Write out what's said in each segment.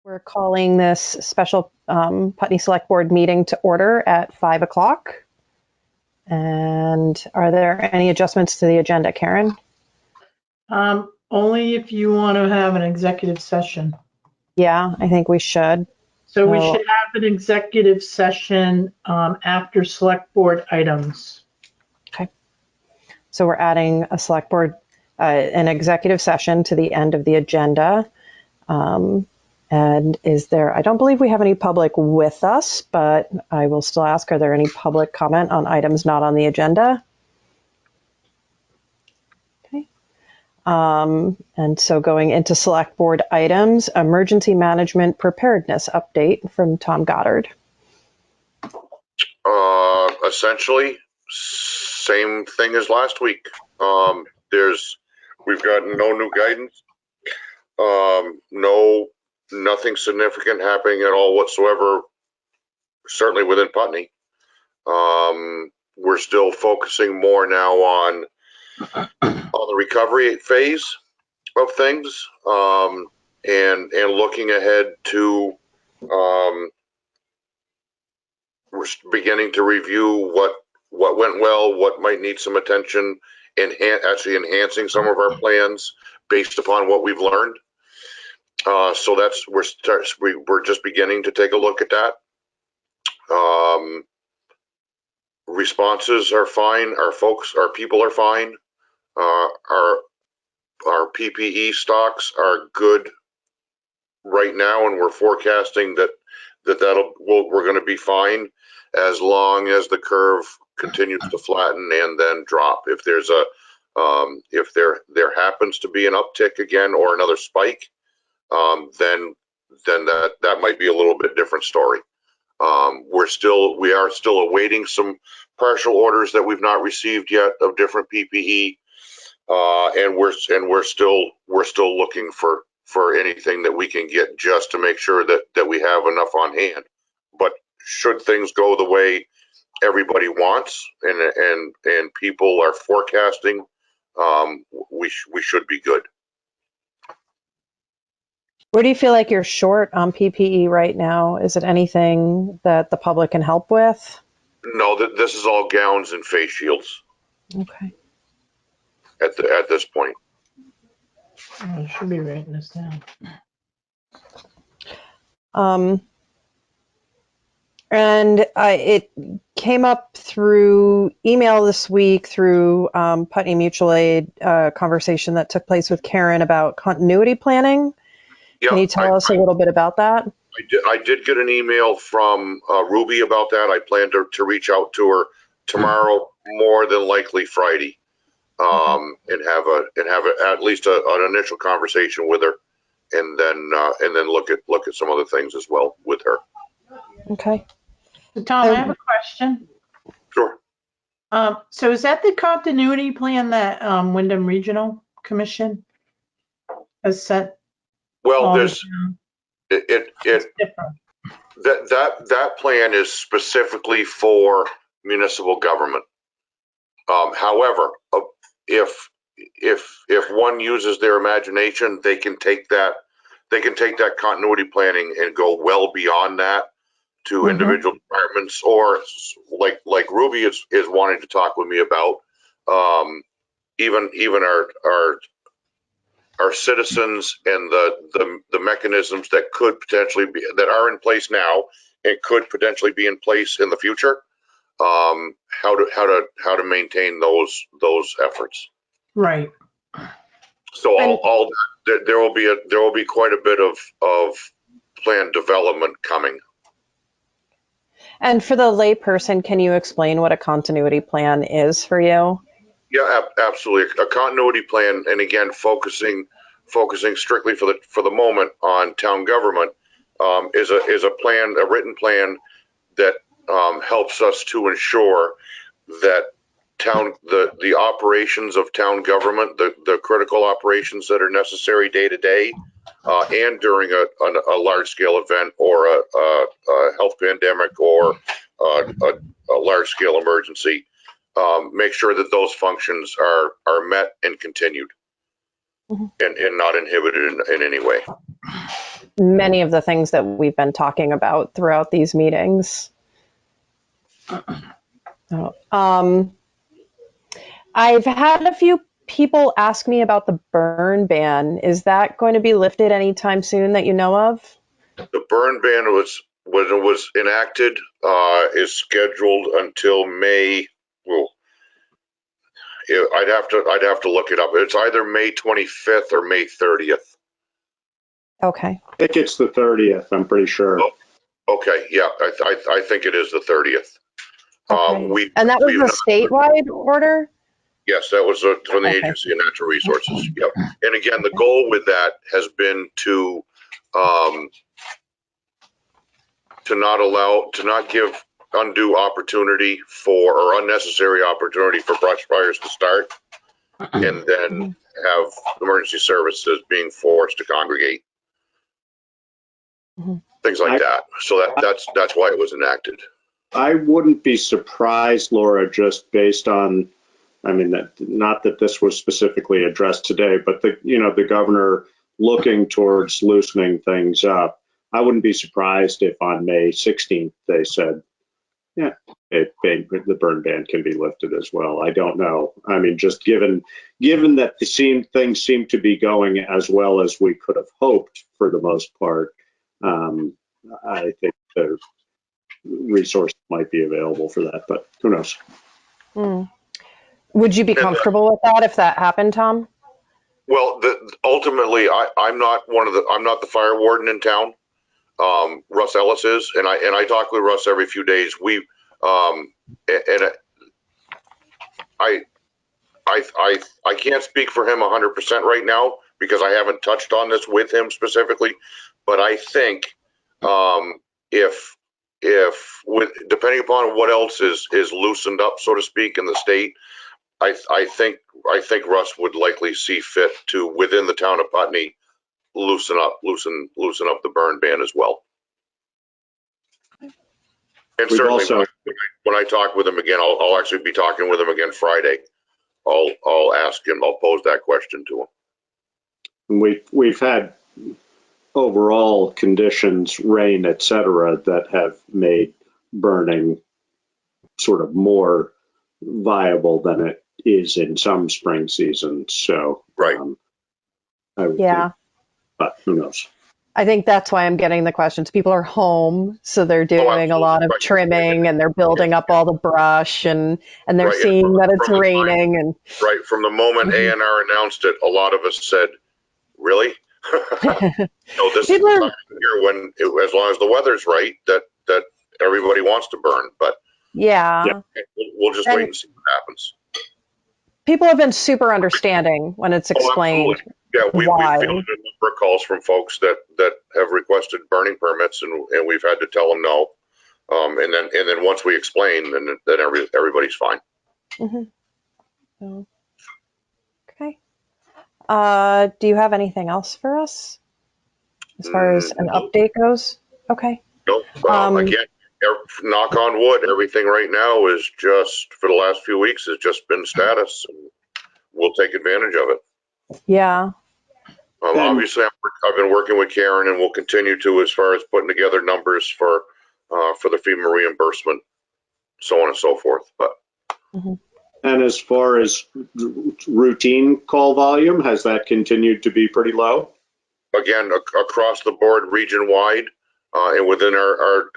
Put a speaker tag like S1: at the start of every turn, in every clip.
S1: We're calling this special Putney Select Board meeting to order at 5 o'clock. And are there any adjustments to the agenda, Karen?
S2: Only if you want to have an executive session.
S1: Yeah, I think we should.
S2: So we should have an executive session after select board items.
S1: Okay. So we're adding a select board, an executive session to the end of the agenda. And is there, I don't believe we have any public with us, but I will still ask, are there any public comment on items not on the agenda? Okay. And so going into select board items, emergency management preparedness update from Tom Goddard.
S3: Essentially, same thing as last week. We've got no new guidance. Nothing significant happening at all whatsoever, certainly within Putney. We're still focusing more now on the recovery phase of things, and looking ahead to we're beginning to review what went well, what might need some attention, and actually enhancing some of our plans based upon what we've learned. So that's we're just beginning to take a look at that. Responses are fine. Our people are fine. Our PPE stocks are good right now, and we're forecasting that we're going to be fine as long as the curve continues to flatten and then drop. If there's if there happens to be an uptick again or another spike, then that might be a little bit different story. We are still awaiting some partial orders that we've not received yet of different PPE, and we're still looking for anything that we can get just to make sure that we have enough on hand. But should things go the way everybody wants and people are forecasting, we should be good.
S1: Where do you feel like you're short on PPE right now? Is it anything that the public can help with?
S3: No, this is all gowns and face shields.
S1: Okay.
S3: At this point.
S2: I should be writing this down.
S1: And it came up through email this week through Putney Mutual Aid conversation that took place with Karen about continuity planning.
S3: Yeah,
S1: can you tell us a little bit about that?
S3: I did get an email from Ruby about that. I plan to reach out to her tomorrow, more than likely Friday, and have at least an initial conversation with her, and then look at some other things as well with her.
S1: Okay.
S2: So Tom, I have a question.
S3: Sure.
S2: So is that the continuity plan that Wyndham Regional Commission has set?
S3: Well, there's
S2: It's different.
S3: that plan is specifically for municipal government. However, if one uses their imagination, they can take that continuity planning and go well beyond that to individual departments, or like Ruby is wanting to talk with me about, even our citizens and the mechanisms that could potentially be, that are in place now and could potentially be in place in the future. How to maintain those efforts.
S2: Right.
S3: So there will be quite a bit of plan development coming.
S1: And for the layperson, can you explain what a continuity plan is for you?
S3: Yeah, absolutely. A continuity plan, and again, focusing strictly for the moment on town government, is a plan, a written plan that helps us to ensure that the operations of town government, the critical operations that are necessary day to day, and during a large scale event or a health pandemic or a large scale emergency, make sure that those functions are met and continued, and not inhibited in any way.
S1: many of the things that we've been talking about throughout these meetings. I've had a few people ask me about the burn ban. Is that going to be lifted anytime soon that you know of?
S3: The burn ban when it was enacted, is scheduled until May. Well, I'd have to look it up. It's either May 25th or May 30th.
S1: Okay.
S4: I think it's the 30th, I'm pretty sure.
S3: Oh, okay, yeah, I think it is the 30th.
S1: Okay. And that was a statewide order?
S3: Yes, that was from the
S1: Okay.
S3: Agency of Natural Resources. Yep. And again, the goal with that has been to not give undue opportunity or unnecessary opportunity for brush fires to start, and then have emergency services being forced to congregate. Things like that. So that's why it was enacted.
S4: I wouldn't be surprised, Laura, just based on, I mean, not that this was specifically addressed today, but the governor looking towards loosening things up. I wouldn't be surprised if on May 16th they said, yeah, the burn ban can be lifted as well. I don't know. I mean, just given that things seem to be going as well as we could have hoped for the most part, I think the resources might be available for that, but who knows?
S1: Would you be comfortable with that if that happened, Tom?
S3: Well, ultimately, I'm not the fire warden in town. Russ Ellis is, and I talk with Russ every few days. I can't speak for him 100% right now because I haven't touched on this with him specifically, but I think if depending upon what else is loosened up, so to speak, in the state, I think Russ would likely see fit to, within the town of Putney, loosen up the burn ban as well. And certainly, when I talk with him again, I'll actually be talking with him again Friday. I'll ask him. I'll pose that question to him.
S4: We've had overall conditions, rain, etc., that have made burning sort of more viable than it is in some spring seasons. So,
S3: right.
S4: I would think, but who knows?
S1: I think that's why I'm getting the questions. People are home, so they're doing a lot of trimming and they're building up all the brush and they're seeing that it's raining. And
S3: right, from the moment A&R announced it, a lot of us said, really? This is the time of year when, as long as the weather's right, that everybody wants to burn. But
S1: yeah,
S3: we'll just wait and see what happens.
S1: People have been super understanding when it's explained.
S3: Absolutely. Yeah, we've fielded a number of calls from folks that have requested burning permits, and we've had to tell them no. And then once we explain, then everybody's fine.
S1: Okay. Do you have anything else for us as far as an update goes? Okay.
S3: Nope. Again, knock on wood, everything right now is just, for the last few weeks, has just been status. And we'll take advantage of it.
S1: Yeah.
S3: Obviously, I've been working with Karen, and we'll continue to, as far as putting together numbers for the FEMA reimbursement, so on and so forth. But
S4: and as far as routine call volume, has that continued to be pretty low?
S3: Again, across the board, region wide, and within our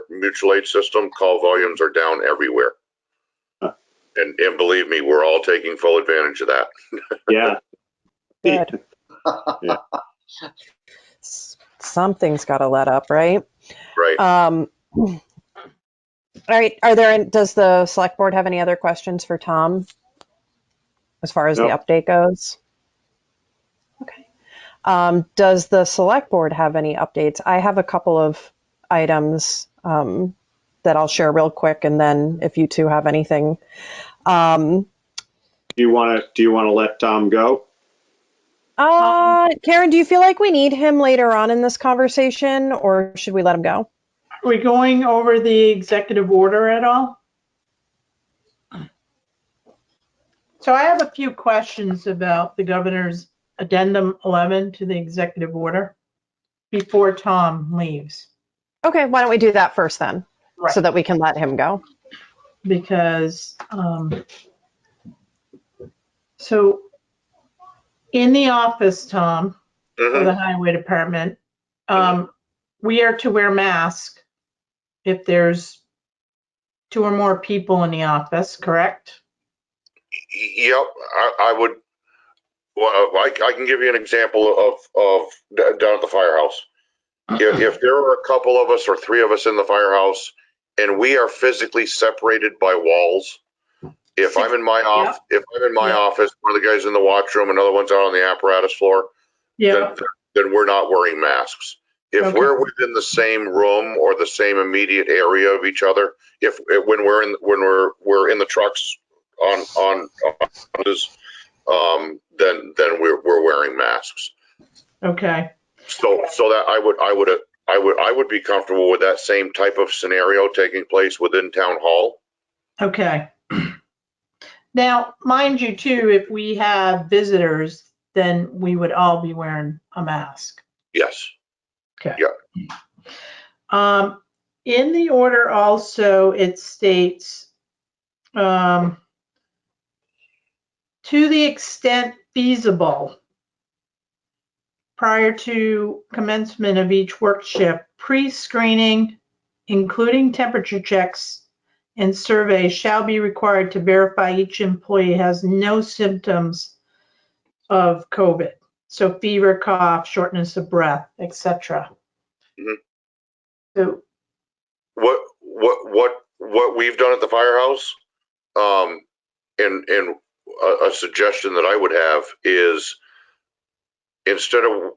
S3: mutual aid system, call volumes are down everywhere. And believe me, we're all taking full advantage of that.
S4: Yeah.
S1: Good.
S4: Yeah.
S1: Something's got to let up, right?
S3: Right.
S1: All right. Does the select board have any other questions for Tom as far as the update goes? Okay. Does the select board have any updates? I have a couple of items that I'll share real quick, and then if you two have anything. Do
S4: you want to let Tom go?
S1: Karen, do you feel like we need him later on in this conversation, or should we let him go?
S2: Are we going over the executive order at all? So I have a few questions about the governor's addendum 11 to the executive order. before Tom leaves.
S1: Okay, why don't we do that first then,
S2: Right.
S1: so that we can let him go?
S2: Because, so in the office, Tom, for the highway department, we are to wear masks if there's 2 or more people in the office, correct?
S3: Yep, I would. Well, I can give you an example of down at the firehouse. If there are a couple of us or 3 of us in the firehouse, and we are physically separated by walls, if I'm in my office, one of the guys in the watchroom, another one's out on the apparatus floor, then we're not wearing masks. If we're within the same room or the same immediate area of each other, when we're in the trucks on then we're wearing masks.
S2: Okay.
S3: So that I would be comfortable with that same type of scenario taking place within town hall.
S2: Okay. Now, mind you too, if we have visitors, then we would all be wearing a mask.
S3: Yes.
S2: Okay.
S3: Yeah.
S2: In the order also, it states, to the extent feasible, prior to commencement of each work shift, pre-screening, including temperature checks and surveys, shall be required to verify each employee has no symptoms of COVID. So fever, cough, shortness of breath, etc.
S3: Mhm.
S2: So
S3: what we've done at the firehouse, and a suggestion that I would have is instead of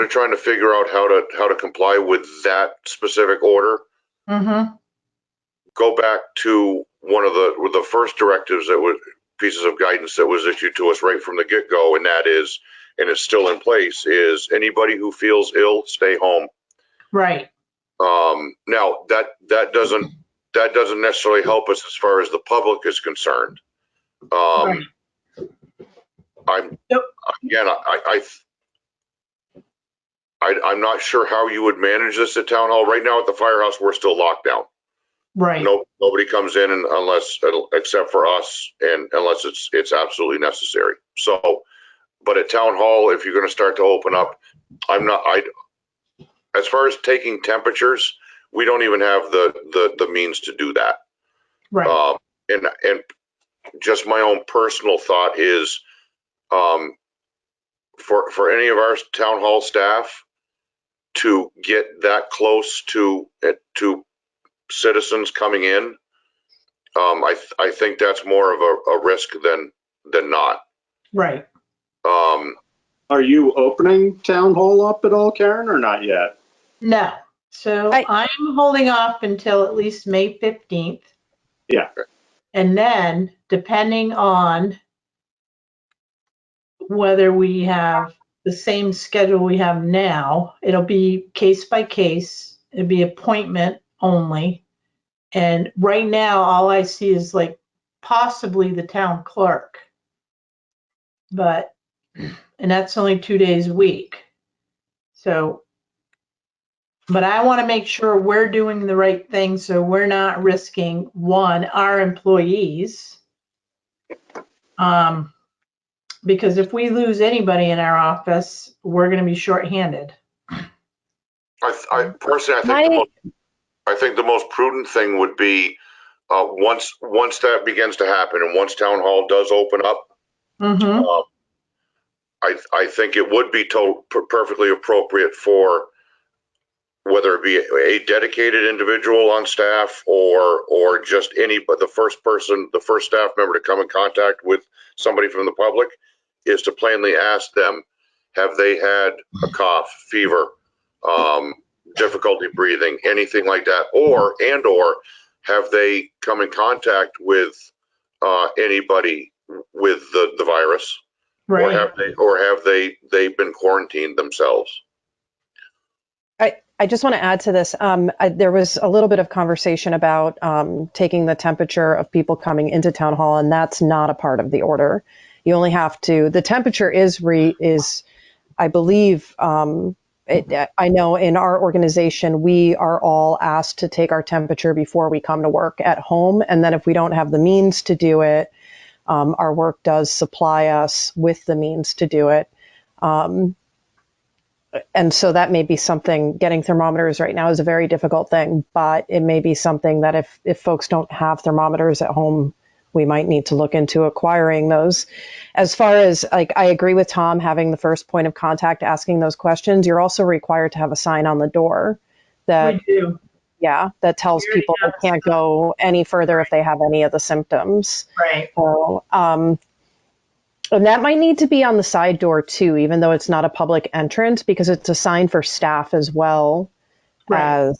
S3: trying to figure out how to comply with that specific order, go back to one of the first directives that was pieces of guidance that was issued to us right from the get-go, and that is, and it's still in place, is anybody who feels ill, stay home.
S2: right.
S3: Now that doesn't necessarily help us as far as the public is concerned.
S2: Right.
S3: I'm not sure how you would manage this at town hall. Right now at the firehouse, we're still locked down.
S2: Right.
S3: Nobody comes in except for us, and unless it's absolutely necessary. So, but at town hall, if you're going to start to open up, as far as taking temperatures, we don't even have the means to do that.
S2: Right.
S3: And just my own personal thought is, for any of our town hall staff to get that close to citizens coming in, I think that's more of a risk than not.
S2: Right.
S4: Are you opening town hall up at all, Karen, or not yet?
S2: No. So I'm holding off until at least May 15th.
S4: Yeah.
S2: And then, depending on whether we have the same schedule we have now, it'll be case by case. It'll be appointment only. And right now, all I see is like possibly the town clerk. And that's only 2 days a week. So, but I want to make sure we're doing the right thing so we're not risking, one, our employees. Because if we lose anybody in our office, we're going to be shorthanded.
S3: I personally, I think the most prudent thing would be once that begins to happen, and once town hall does open up, I think it would be perfectly appropriate for whether it be a dedicated individual on staff or just but the first staff member to come in contact with somebody from the public is to plainly ask them, have they had a cough, fever, difficulty breathing, anything like that, or have they come in contact with anybody with the virus,
S2: right.
S3: or have they been quarantined themselves?
S1: I just want to add to this. There was a little bit of conversation about taking the temperature of people coming into town hall, and that's not a part of the order. You only have to. The temperature is I believe, I know in our organization, we are all asked to take our temperature before we come to work at home. And then if we don't have the means to do it, our work does supply us with the means to do it. And so that may be something, getting thermometers right now is a very difficult thing, but it may be something that if folks don't have thermometers at home, we might need to look into acquiring those. As far as, like, I agree with Tom, having the first point of contact, asking those questions. You're also required to have a sign on the door that,
S2: We do.
S1: yeah, that tells
S2: We already
S1: people they
S2: have
S1: can't go any further if they have any of the symptoms.
S2: Right.
S1: So, and that might need to be on the side door too, even though it's not a public entrance, because it's a sign for staff as well
S2: Right.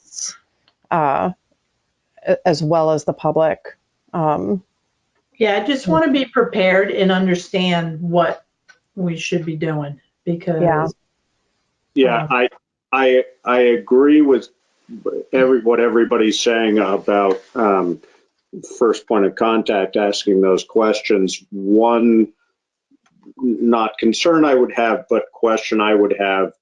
S1: as well as the public.
S2: Yeah, I just want to be prepared and understand what we should be doing because
S1: Yeah.
S4: Yeah, I agree with what everybody's saying about first point of contact, asking those questions. One, not concern I would have, but question I would have,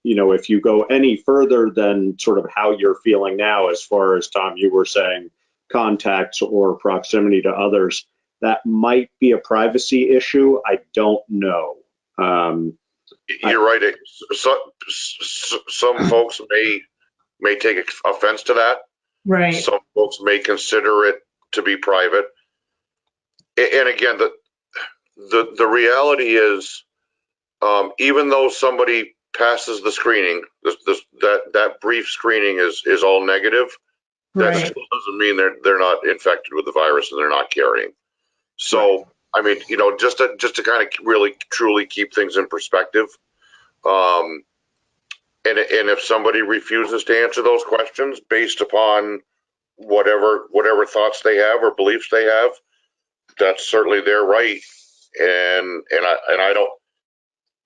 S4: if you go any further than sort of how you're feeling now, as far as Tom, you were saying, contacts or proximity to others, that might be a privacy issue. I don't know.
S3: You're right. Some folks may take offense to that.
S2: right.
S3: Some folks may consider it to be private. And again, the reality is, even though somebody passes the screening, that brief screening is all negative. That
S2: Right.
S3: still doesn't mean they're not infected with the virus and they're not carrying. So, I mean, just to kind of really truly keep things in perspective. And if somebody refuses to answer those questions based upon whatever thoughts they have or beliefs they have, that's certainly their right. And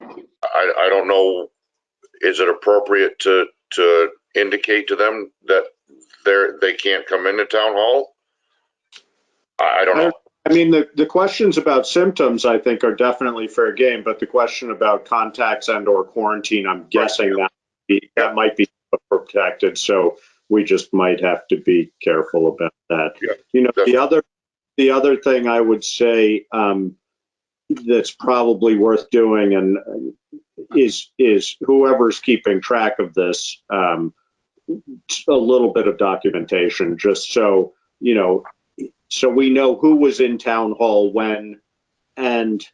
S3: I don't know, is it appropriate to indicate to them that they can't come into town hall? I don't know.
S4: I mean, the questions about symptoms, I think, are definitely fair game, but the question about contacts and or quarantine, I'm guessing that might be protected. So we just might have to be careful about that.
S3: Yeah,
S4: the other thing I would say that's probably worth doing and is whoever's keeping track of this, a little bit of documentation, just so so we know who was in town hall when, and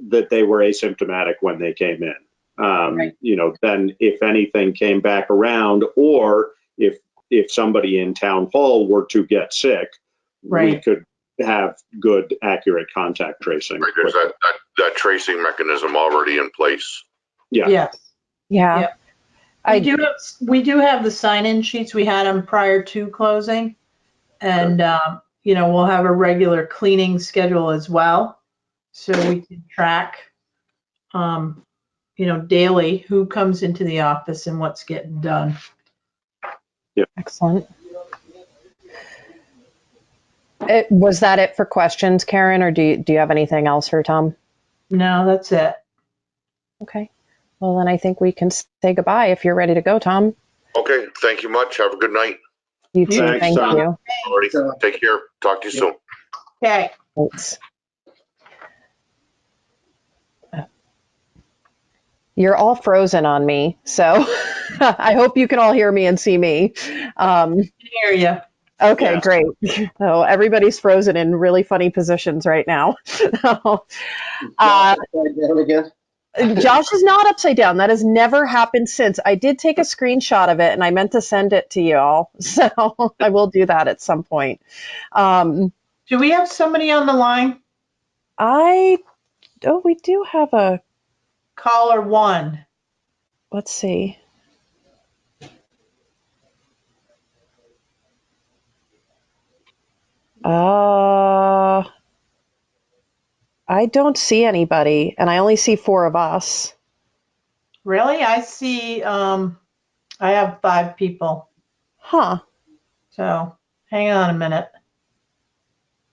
S4: that they were asymptomatic when they came in. Then if anything came back around, or if somebody in town hall were to get sick, we could have good, accurate contact tracing.
S3: Right, there's that tracing mechanism already in place.
S4: Yeah.
S2: Yes.
S1: Yeah.
S2: We do have the sign-in sheets. We had them prior to closing, and we'll have a regular cleaning schedule as well, so we can track, daily who comes into the office and what's getting done.
S4: Yeah.
S1: Excellent. Was that it for questions, Karen, or do you have anything else for Tom?
S2: No, that's it.
S1: Okay. Well, then I think we can say goodbye if you're ready to go, Tom.
S3: Okay. Thank you much. Have a good night.
S1: You too.
S4: Thanks,
S1: Thank
S4: Tom.
S1: you.
S3: Alrighty. Take care. Talk to you soon.
S2: Okay.
S1: Thanks. You're all frozen on me, so I hope you can all hear me and see me.
S2: I can hear you.
S1: Okay,
S4: Yeah.
S1: great. So everybody's frozen in really funny positions right now. Josh is not upside down. That has never happened since. I did take a screenshot of it, and I meant to send it to you all. So I will do that at some point.
S2: Do we have somebody on the line?
S1: We do have a,
S2: Caller 1.
S1: let's see. I don't see anybody, and I only see 4 of us.
S2: Really? I see, I have 5 people.
S1: Huh.
S2: So hang on a minute.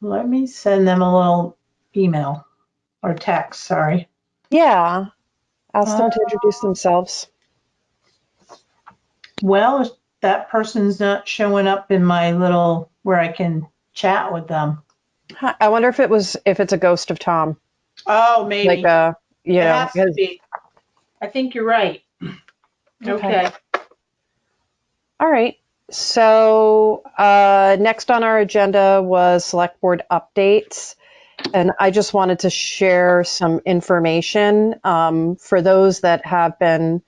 S2: Let me send them a little email or text, sorry.
S1: Yeah. Ask them to introduce themselves.
S2: Well, if that person's not showing up in my little where I can chat with them.
S1: Huh, I wonder if it's a ghost of Tom.
S2: Oh, maybe.
S1: Like you
S2: It
S1: know,
S2: has to be. I think you're right. Okay.
S1: All right. So next on our agenda was select board updates. And I just wanted to share some information for those that have been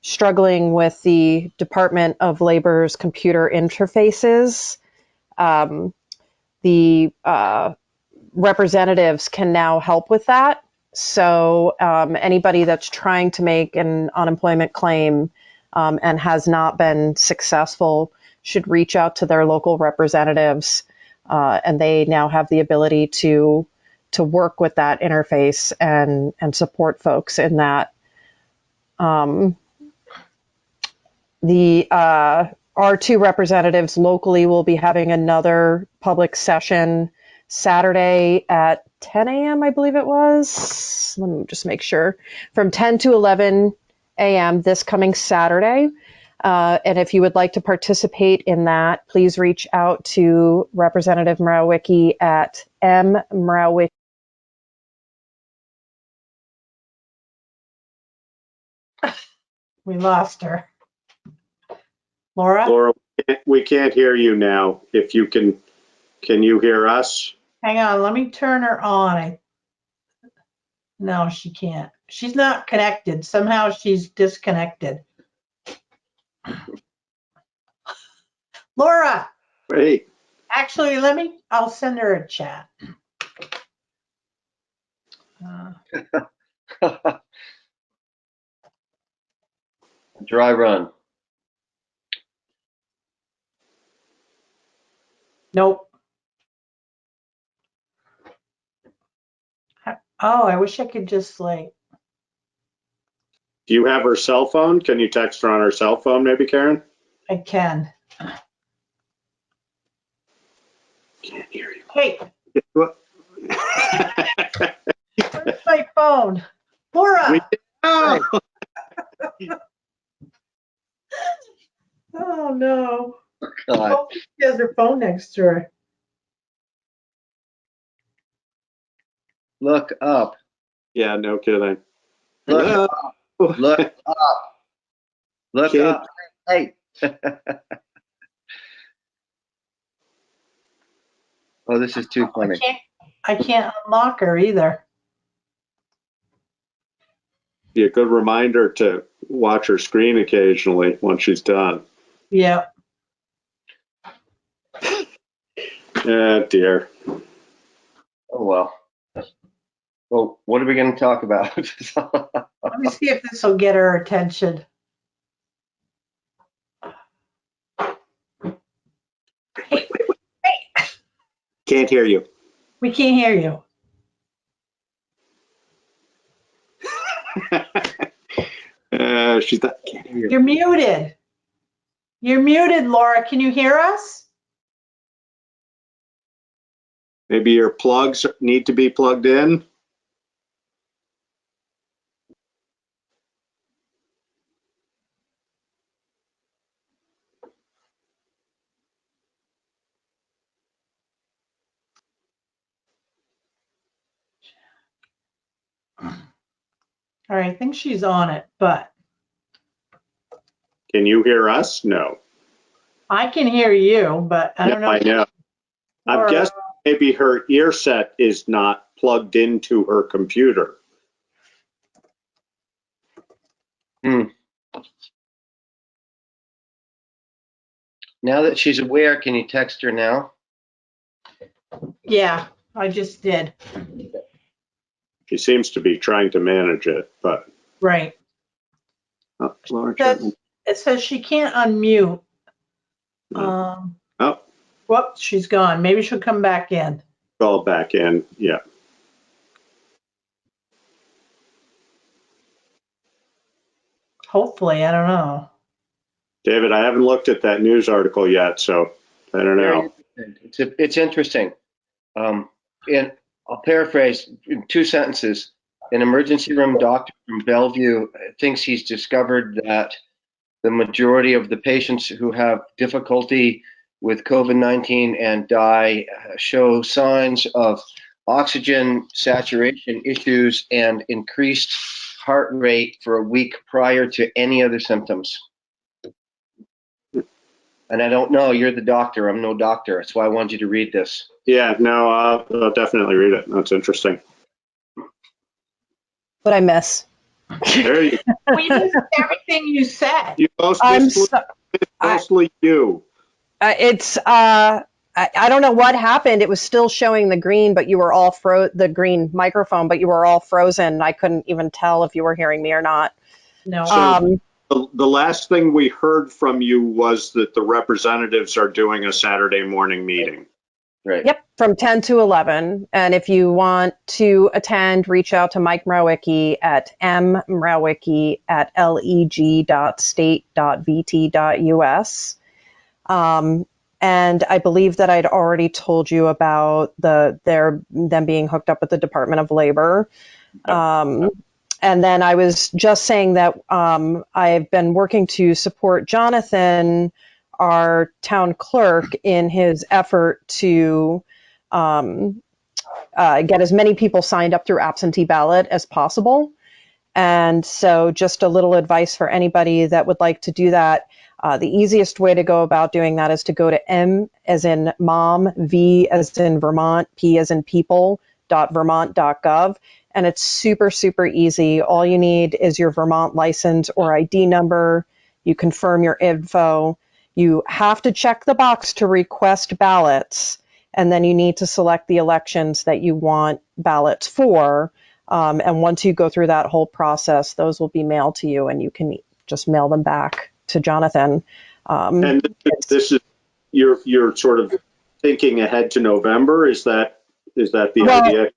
S1: struggling with the Department of Labor's computer interfaces. The representatives can now help with that. So anybody that's trying to make an unemployment claim and has not been successful should reach out to their local representatives, and they now have the ability to work with that interface and support folks in that. Our two representatives locally will be having another public session Saturday at 10 a.m., I believe it was. Let me just make sure. From 10 to 11 a.m. this coming Saturday. And if you would like to participate in that, please reach out to Representative Mrawicki at mmrawicki.
S2: We lost her. Laura?
S4: Laura, we can't hear you now. If you can you hear us?
S2: Hang on, let me turn her on. No, she can't. She's not connected. Somehow she's disconnected. Laura,
S4: Hey,
S2: actually, I'll send her a chat.
S5: Dry run.
S2: Nope. Oh, I wish I could just like,
S4: do you have her cell phone? Can you text her on her cell phone, maybe, Karen?
S2: I can.
S4: Can't hear you.
S2: Hey,
S4: What?
S2: where's my phone? Laura!
S4: Oh.
S2: Oh, no.
S5: God.
S2: Oh, she has her phone next to her.
S5: Look up.
S4: Yeah, no kidding.
S5: Look
S4: Hello?
S5: up. Look up. Look
S4: Kid.
S5: up. Hey. Oh, this is too funny.
S2: I can't unlock her either.
S4: Be a good reminder to watch her screen occasionally once she's done.
S2: Yeah.
S4: Oh, dear.
S5: Oh, well. Well, what are we going to talk about?
S2: Let me see if this will get her attention. Hey,
S4: Can't hear you.
S2: we can't hear you.
S4: She's not. Can't hear you.
S2: You're muted. You're muted, Laura. Can you hear us?
S4: Maybe your plugs need to be plugged in.
S2: All right, I think she's on it, but
S4: Can you hear us? No.
S2: I can hear you, but I don't know.
S4: I know. I'm
S2: Laura,
S4: guessing maybe her ear set is not plugged into her computer.
S5: Now that she's aware, can you text her now?
S2: Yeah, I just did.
S4: She seems to be trying to manage it, but.
S2: Right.
S4: Oh, Laura,
S2: It says she can't unmute.
S4: oh,
S2: Whoops, she's gone. Maybe she'll come back in.
S4: call back in. Yeah.
S2: Hopefully, I don't know.
S4: David, I haven't looked at that news article yet, so I don't know.
S5: It's interesting. And I'll paraphrase in 2 sentences. An emergency room doctor from Bellevue thinks he's discovered that the majority of the patients who have difficulty with COVID-19 and die show signs of oxygen saturation issues and increased heart rate for a week prior to any other symptoms. And I don't know, you're the doctor, I'm no doctor. That's why I wanted you to read this.
S4: Yeah, no, I'll definitely read it. That's interesting.
S1: What I miss?
S4: There you go.
S2: We missed everything you said.
S4: You mostly you.
S1: I don't know what happened. It was still showing the green, but you were all the green microphone, but you were all frozen. I couldn't even tell if you were hearing me or not.
S2: No.
S4: So the last thing we heard from you was that the representatives are doing a Saturday morning meeting.
S5: Right.
S1: Yep, from 10 to 11. And if you want to attend, reach out to Mike Mrowicki at mrowicki@leg.state.vt.us. And I believe that I'd already told you about them being hooked up with the Department of Labor. And then I was just saying that I've been working to support Jonathan, our town clerk, in his effort to get as many people signed up through absentee ballot as possible. And so just a little advice for anybody that would like to do that. The easiest way to go about doing that is to go to M as in mom, V as in Vermont, P as in people, .vermont.gov. And it's super, super easy. All you need is your Vermont license or ID number. You confirm your info. You have to check the box to request ballots. And then you need to select the elections that you want ballots for. And once you go through that whole process, those will be mailed to you and you can just mail them back to Jonathan.
S4: And this is, you're sort of thinking ahead to November. Is that the idea?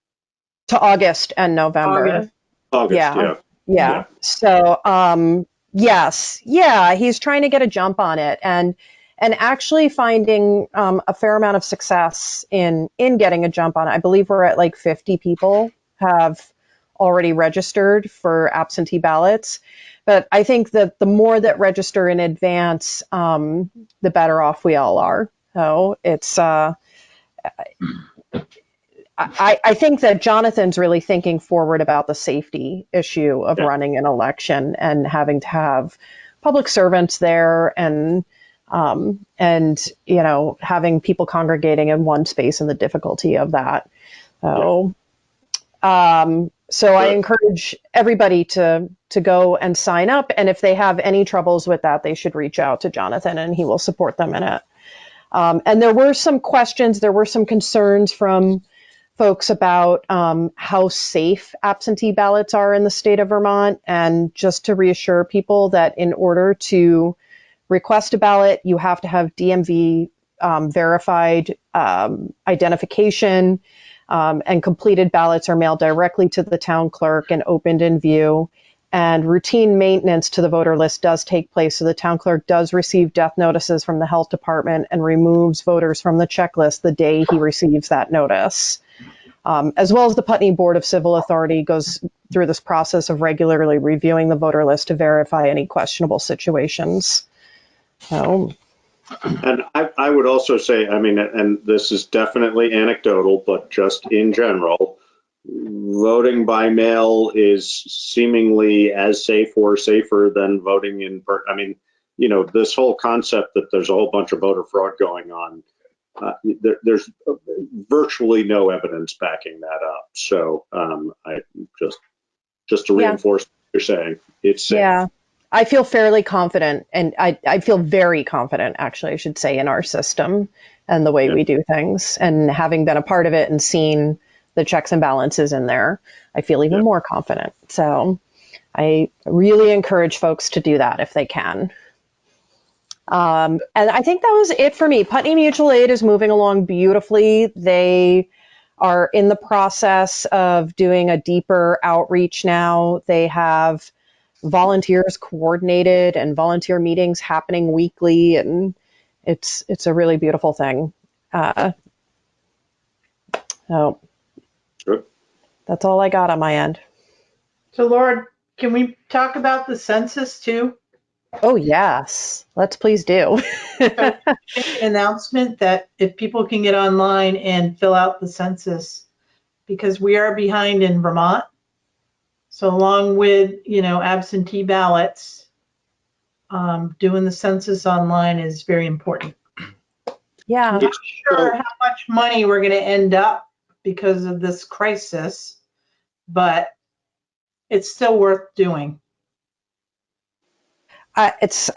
S1: To August and November.
S4: August,
S1: yeah. So, yes, he's trying to get a jump on it and actually finding a fair amount of success in getting a jump on it. I believe we're at like 50 people have already registered for absentee ballots. But I think that the more that register in advance, the better off we all are. So it's, I think that Jonathan's really thinking forward about the safety issue of running an election and having to have public servants there and having people congregating in one space and the difficulty of that. So, I encourage everybody to go and sign up. And if they have any troubles with that, they should reach out to Jonathan and he will support them in it. And there were some questions, there were some concerns from folks about how safe absentee ballots are in the state of Vermont. And just to reassure people that in order to request a ballot, you have to have DMV verified identification. And completed ballots are mailed directly to the town clerk and opened in view. And routine maintenance to the voter list does take place. So the town clerk does receive death notices from the health department and removes voters from the checklist the day he receives that notice. As well as the Putney Board of Civil Authority goes through this process of regularly reviewing the voter list to verify any questionable situations. So.
S4: And I would also say, I mean, and this is definitely anecdotal, but just in general, voting by mail is seemingly as safe or safer than voting in person. I mean, this whole concept that there's a whole bunch of voter fraud going on, there's virtually no evidence backing that up. So I just to reinforce what you're saying, it's safe.
S1: Yeah. I feel fairly confident, and I feel very confident, actually, I should say, in our system and the way we do things. And having been a part of it and seen the checks and balances in there, I feel even more confident. So I really encourage folks to do that if they can. And I think that was it for me. Putney Mutual Aid is moving along beautifully. They are in the process of doing a deeper outreach now. They have volunteers coordinated and volunteer meetings happening weekly, and it's a really beautiful thing. So
S4: Good.
S1: that's all I got on my end.
S2: So Laura, can we talk about the census too?
S1: Oh, yes. Let's please do.
S2: So make an announcement that if people can get online and fill out the census, because we are behind in Vermont. So along with, absentee ballots, doing the census online is very important.
S1: Yeah.
S2: I'm not sure how much money we're going to end up because of this crisis, but it's still worth doing.
S1: I think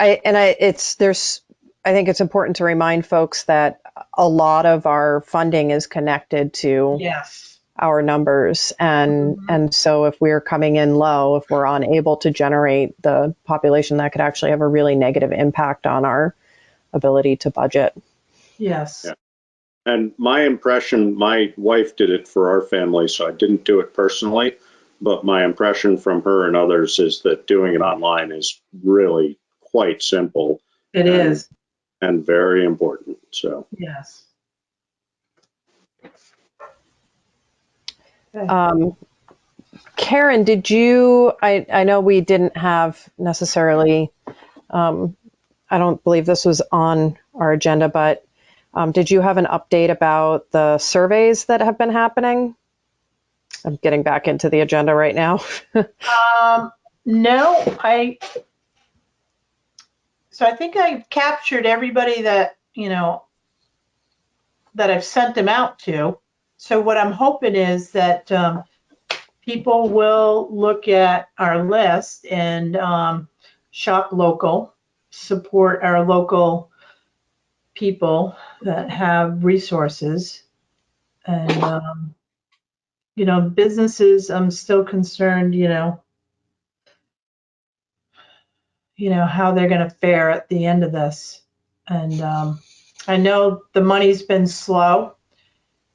S1: it's important to remind folks that a lot of our funding is connected to
S2: Yes.
S1: our numbers. And so if we're coming in low, if we're unable to generate the population, that could actually have a really negative impact on our ability to budget.
S2: Yes.
S4: Yeah. And my impression, my wife did it for our family, so I didn't do it personally, but my impression from her and others is that doing it online is really quite simple.
S2: It is.
S4: And very important. So
S2: Yes.
S1: Karen, did you, I know we didn't have necessarily, I don't believe this was on our agenda, but did you have an update about the surveys that have been happening? I'm getting back into the agenda right now.
S2: No, so I think I captured everybody that, that I've sent them out to. So what I'm hoping is that people will look at our list and shop local, support our local people that have resources. And, businesses, I'm still concerned, how they're going to fare at the end of this. And I know the money's been slow.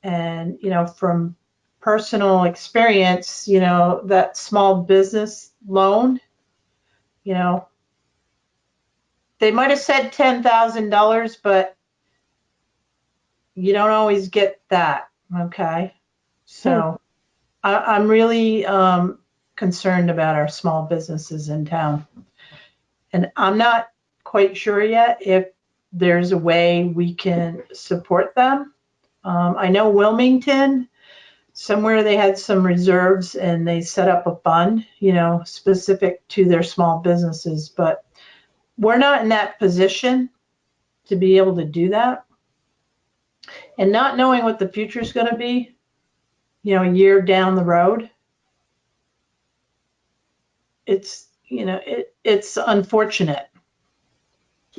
S2: And, from personal experience, that small business loan, they might have said $10,000, but you don't always get that. Okay. So I'm really concerned about our small businesses in town. And I'm not quite sure yet if there's a way we can support them. I know Wilmington, somewhere they had some reserves and they set up a fund, specific to their small businesses. But we're not in that position to be able to do that. And not knowing what the future is going to be, a year down the road, it's, it's unfortunate.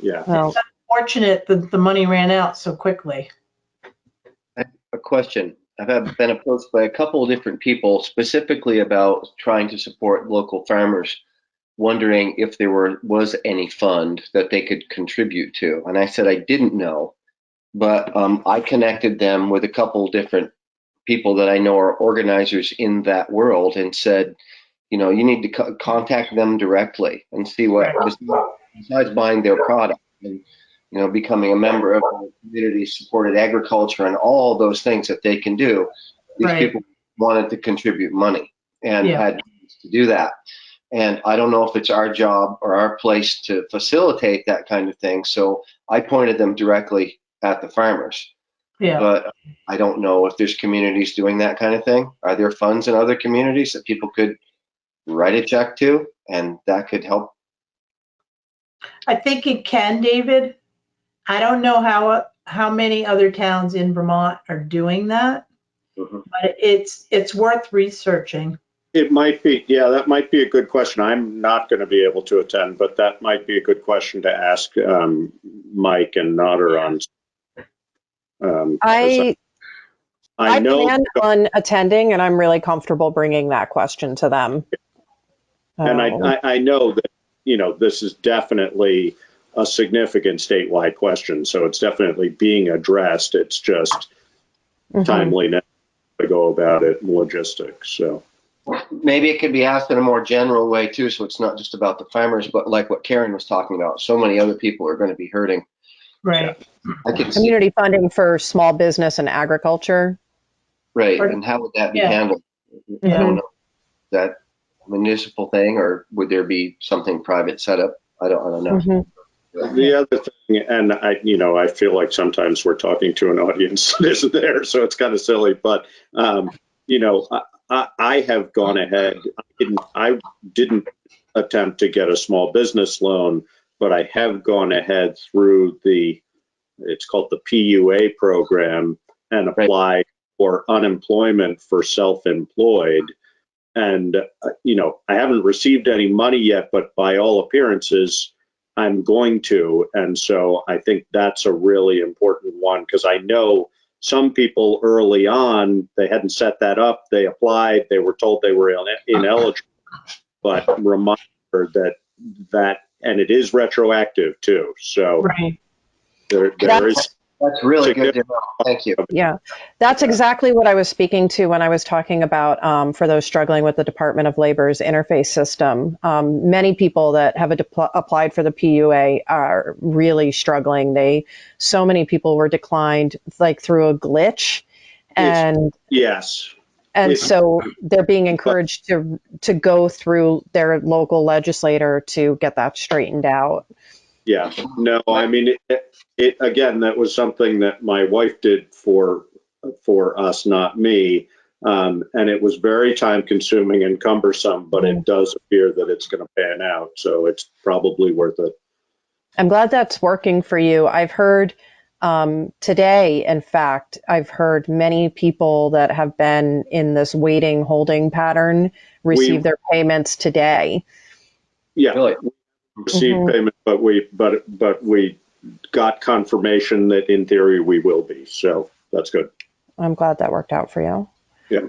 S4: yeah.
S1: Well,
S2: It's unfortunate that the money ran out so quickly.
S5: I have a question. Been approached by a couple of different people specifically about trying to support local farmers, wondering if there was any fund that they could contribute to. And I said I didn't know, but I connected them with a couple different people that I know are organizers in that world and said, you need to contact them directly and see what, besides buying their product and, becoming a member of community supported agriculture and all those things that they can do. These people wanted to contribute money and had to do that. And I don't know if it's our job or our place to facilitate that kind of thing. So I pointed them directly at the farmers.
S2: Yeah.
S5: But I don't know if there's communities doing that kind of thing. Are there funds in other communities that people could write a check to and that could help?
S2: I think it can, David. I don't know how many other towns in Vermont are doing that, but it's worth researching.
S4: It might be, yeah, that might be a good question. I'm not going to be able to attend, but that might be a good question to ask Mike and Nodder on.
S1: I
S4: know,
S1: plan on attending, and I'm really comfortable bringing that question to them.
S4: and I know that, this is definitely a significant statewide question, so it's definitely being addressed. It's just timeliness to go about it and logistics. So
S5: maybe it could be asked in a more general way too, so it's not just about the farmers, but like what Karen was talking about. So many other people are going to be hurting.
S2: Right.
S5: Yeah.
S1: Community funding for small business and agriculture.
S5: Right, and how would that be handled? I don't know. That municipal thing, or would there be something private set up? I don't know.
S1: Mhm.
S4: The other thing, and I feel like sometimes we're talking to an audience that isn't there, so it's kind of silly, but, I have gone ahead. I didn't attempt to get a small business loan, but I have gone ahead through it's called the PUA program, and applied for unemployment for self-employed. And, I haven't received any money yet, but by all appearances, I'm going to. And so I think that's a really important one, because I know some people early on, they hadn't set that up. They applied, they were told they were ineligible, but reminder that, and it is retroactive too. So
S1: Right.
S4: there is.
S5: That's really good to know. Thank you.
S1: Yeah, that's exactly what I was speaking to when I was talking about for those struggling with the Department of Labor's interface system. Many people that have applied for the PUA are really struggling. So many people were declined like through a glitch, and
S4: Yes.
S1: so they're being encouraged to go through their local legislator to get that straightened out.
S4: Yeah, no, I mean, it again, that was something that my wife did for us, not me. And it was very time consuming and cumbersome, but it does appear that it's going to pan out. So it's probably worth it.
S1: I'm glad that's working for you. I've heard today, in fact, I've heard many people that have been in this waiting, holding pattern receive their payments today.
S4: Yeah,
S5: Really?
S4: we received payment, but we got confirmation that in theory we will be. So that's good.
S1: I'm glad that worked out for you.
S4: Yeah.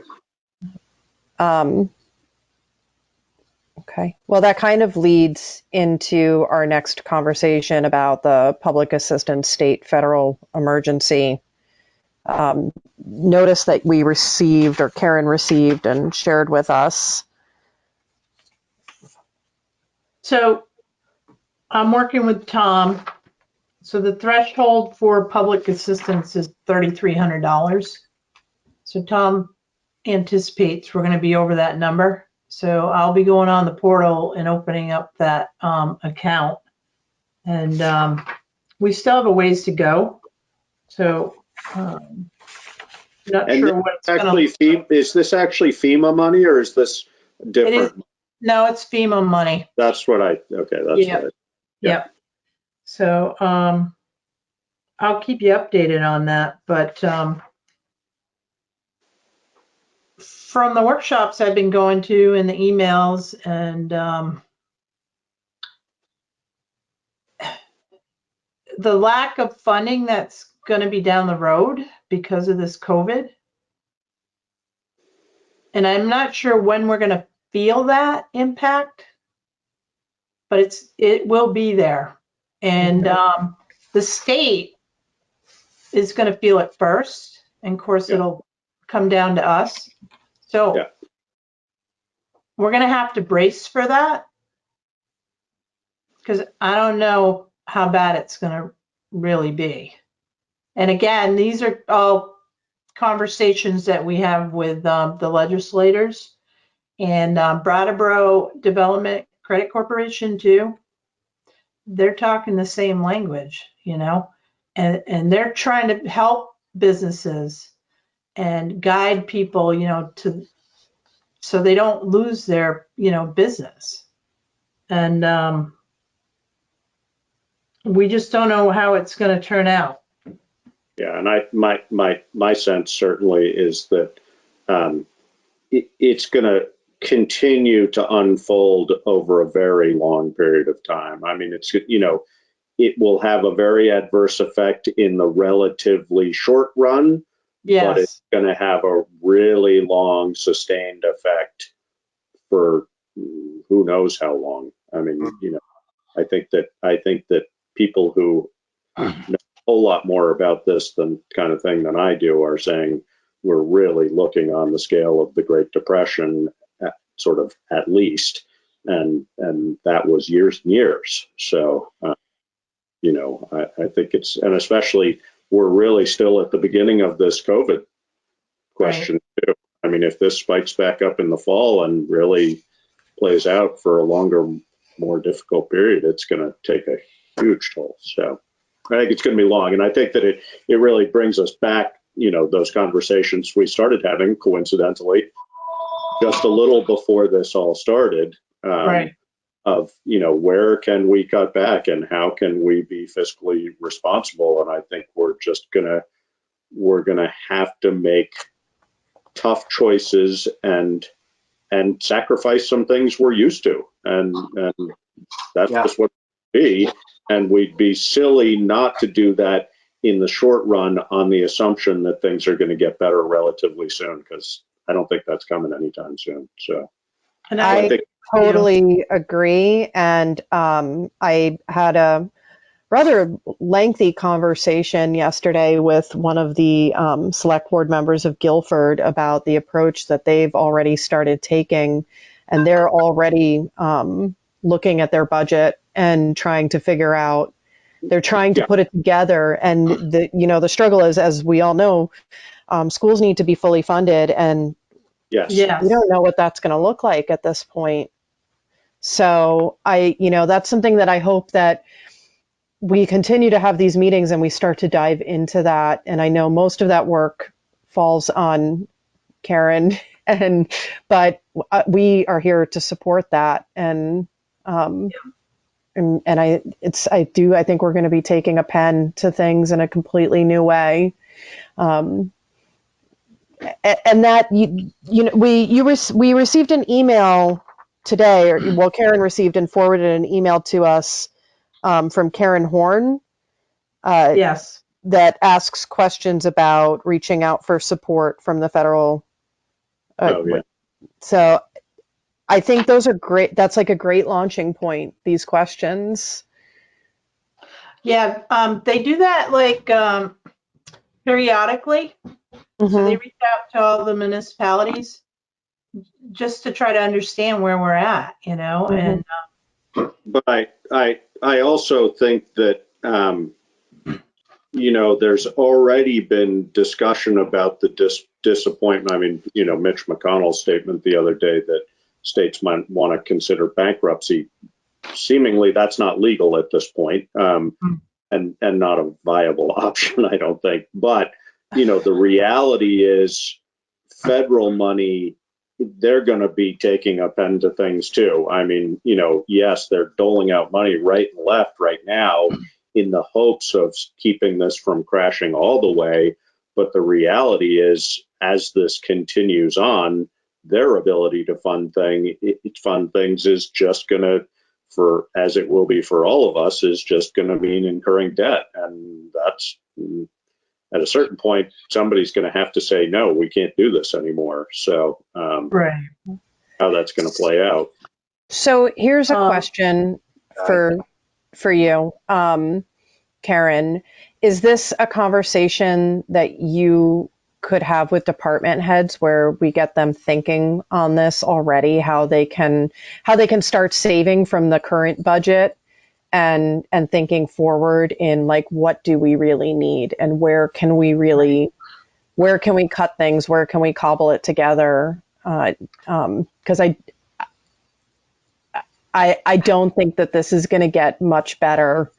S1: Okay. Well, that kind of leads into our next conversation about the public assistance state federal emergency. Notice that we received, or Karen received and shared with us.
S2: So I'm working with Tom. So the threshold for public assistance is $3,300. So Tom anticipates we're going to be over that number. So I'll be going on the portal and opening up that account. And we still have a ways to go. So not sure what it's going to.
S4: Is this actually FEMA money, or is this different?
S2: No, it's FEMA money.
S4: That's what that's
S2: Yep. Yep. So I'll keep you updated on that. But from the workshops I've been going to and the emails, and the lack of funding that's going to be down the road because of this COVID. And I'm not sure when we're going to feel that impact, but it will be there. And the state is going to feel it first. And of course, it'll come down to us. So we're going to have to brace for that, because I don't know how bad it's going to really be. And again, these are all conversations that we have with the legislators, and Brattleboro Development Credit Corporation too. They're talking the same language, and they're trying to help businesses and guide people, so they don't lose their, business. And we just don't know how it's going to turn out.
S4: Yeah, and my sense certainly is that it's going to continue to unfold over a very long period of time. I mean, it will have a very adverse effect in the relatively short run, but it's going to have a really long, sustained effect for who knows how long. I mean, I think that people who know a whole lot more about this kind of thing than I do are saying we're really looking on the scale of the Great Depression, sort of, at least, and that was years and years. So I think and especially we're really still at the beginning of this COVID question too. I mean, if this spikes back up in the fall and really plays out for a longer, more difficult period, it's going to take a huge toll. So I think it's going to be long. And I think that it really brings us back, those conversations we started having, coincidentally, just a little before this all started,
S2: Right.
S4: of, where can we cut back and how can we be fiscally responsible? And I think we're going to have to make tough choices and sacrifice some things we're used to. And that's just what it would be. And we'd be silly not to do that in the short run on the assumption that things are going to get better relatively soon, because I don't think that's coming anytime soon. So,
S2: And
S1: I
S4: think,
S1: totally agree. And I had a rather lengthy conversation yesterday with one of the select board members of Guilford about the approach that they've already started taking. And they're already looking at their budget and trying to figure out, they're trying to put it together. And the struggle is, as we all know, schools need to be fully funded, and
S4: yes.
S1: we don't know what that's going to look like at this point. So that's something that I hope that we continue to have these meetings and we start to dive into that. And I know most of that work falls on Karen, but we are here to support that. And I think we're going to be taking a pen to things in a completely new way. And that we received an email today, Karen received and forwarded an email to us from Karen Horn.
S2: yes.
S1: That asks questions about reaching out for support from the federal. So I think those are great. That's like a great launching point, these questions.
S2: Yeah, they do that like periodically. So they reach out to all the municipalities just to try to understand where we're at, and
S4: But I also think that, there's already been discussion about the disappointment. I mean, Mitch McConnell's statement the other day that states might want to consider bankruptcy. Seemingly that's not legal at this point, and not a viable option, I don't think. But, the reality is federal money, they're going to be taking a pen to things too. I mean, yes, they're doling out money right and left right now in the hopes of keeping this from crashing all the way. But the reality is, as this continues on, their ability to fund things is just going to, as it will be for all of us, is just going to mean incurring debt. And that's, at a certain point, somebody's going to have to say, no, we can't do this anymore. So
S2: right.
S4: how that's going to play out.
S1: So here's a question for you, Karen. Is this a conversation that you could have with department heads where we get them thinking on this already, how they can start saving from the current budget and thinking forward in like, what do we really need and where can we cut things? Where can we cobble it together? Because I don't think that this is going to get much better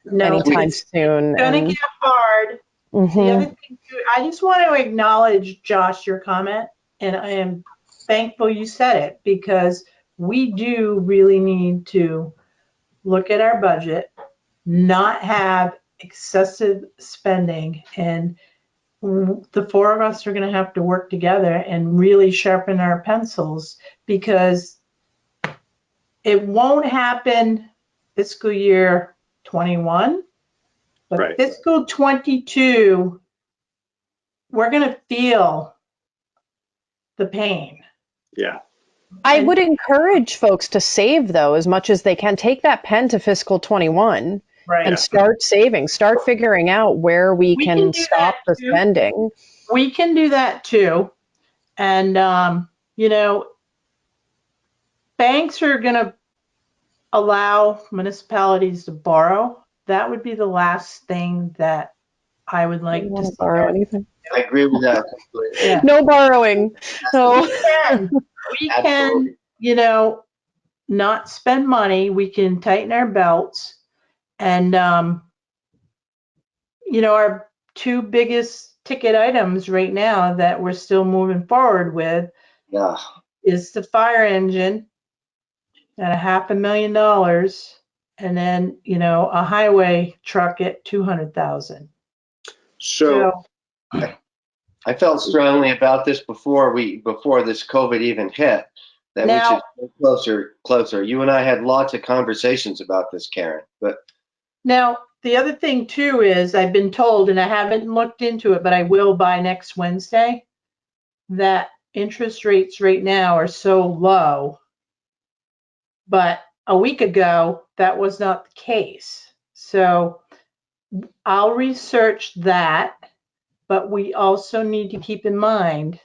S1: anytime soon.
S2: It's going to get hard. The other thing too, I just want to acknowledge, Josh, your comment, and I am thankful you said it, because we do really need to look at our budget, not have excessive spending, and the four of us are going to have to work together and really sharpen our pencils, because it won't happen fiscal year 21, but fiscal 22, we're going to feel the pain.
S4: Yeah.
S1: I would encourage folks to save, though, as much as they can. Take that pen to fiscal 21 and start saving. Start figuring out where we can stop the spending.
S2: We can do that too. And, banks are going to allow municipalities to borrow. That would be the last thing that I would like to
S1: borrow anything.
S5: I agree with that.
S2: Yeah.
S1: No borrowing. So
S2: we can, not spend money. We can tighten our belts. And, you know, our two biggest ticket items right now that we're still moving forward with
S5: Yeah.
S2: is the fire engine at $500,000, and then, you know, a highway truck at 200,000.
S4: So
S5: I felt strongly about this before this COVID even hit, that we should go closer. You and I had lots of conversations about this, Karen. But
S2: now the other thing too is I've been told, and I haven't looked into it, but I will by next Wednesday, that interest rates right now are so low. But a week ago, that was not the case. So I'll research that, but we also need to keep in mind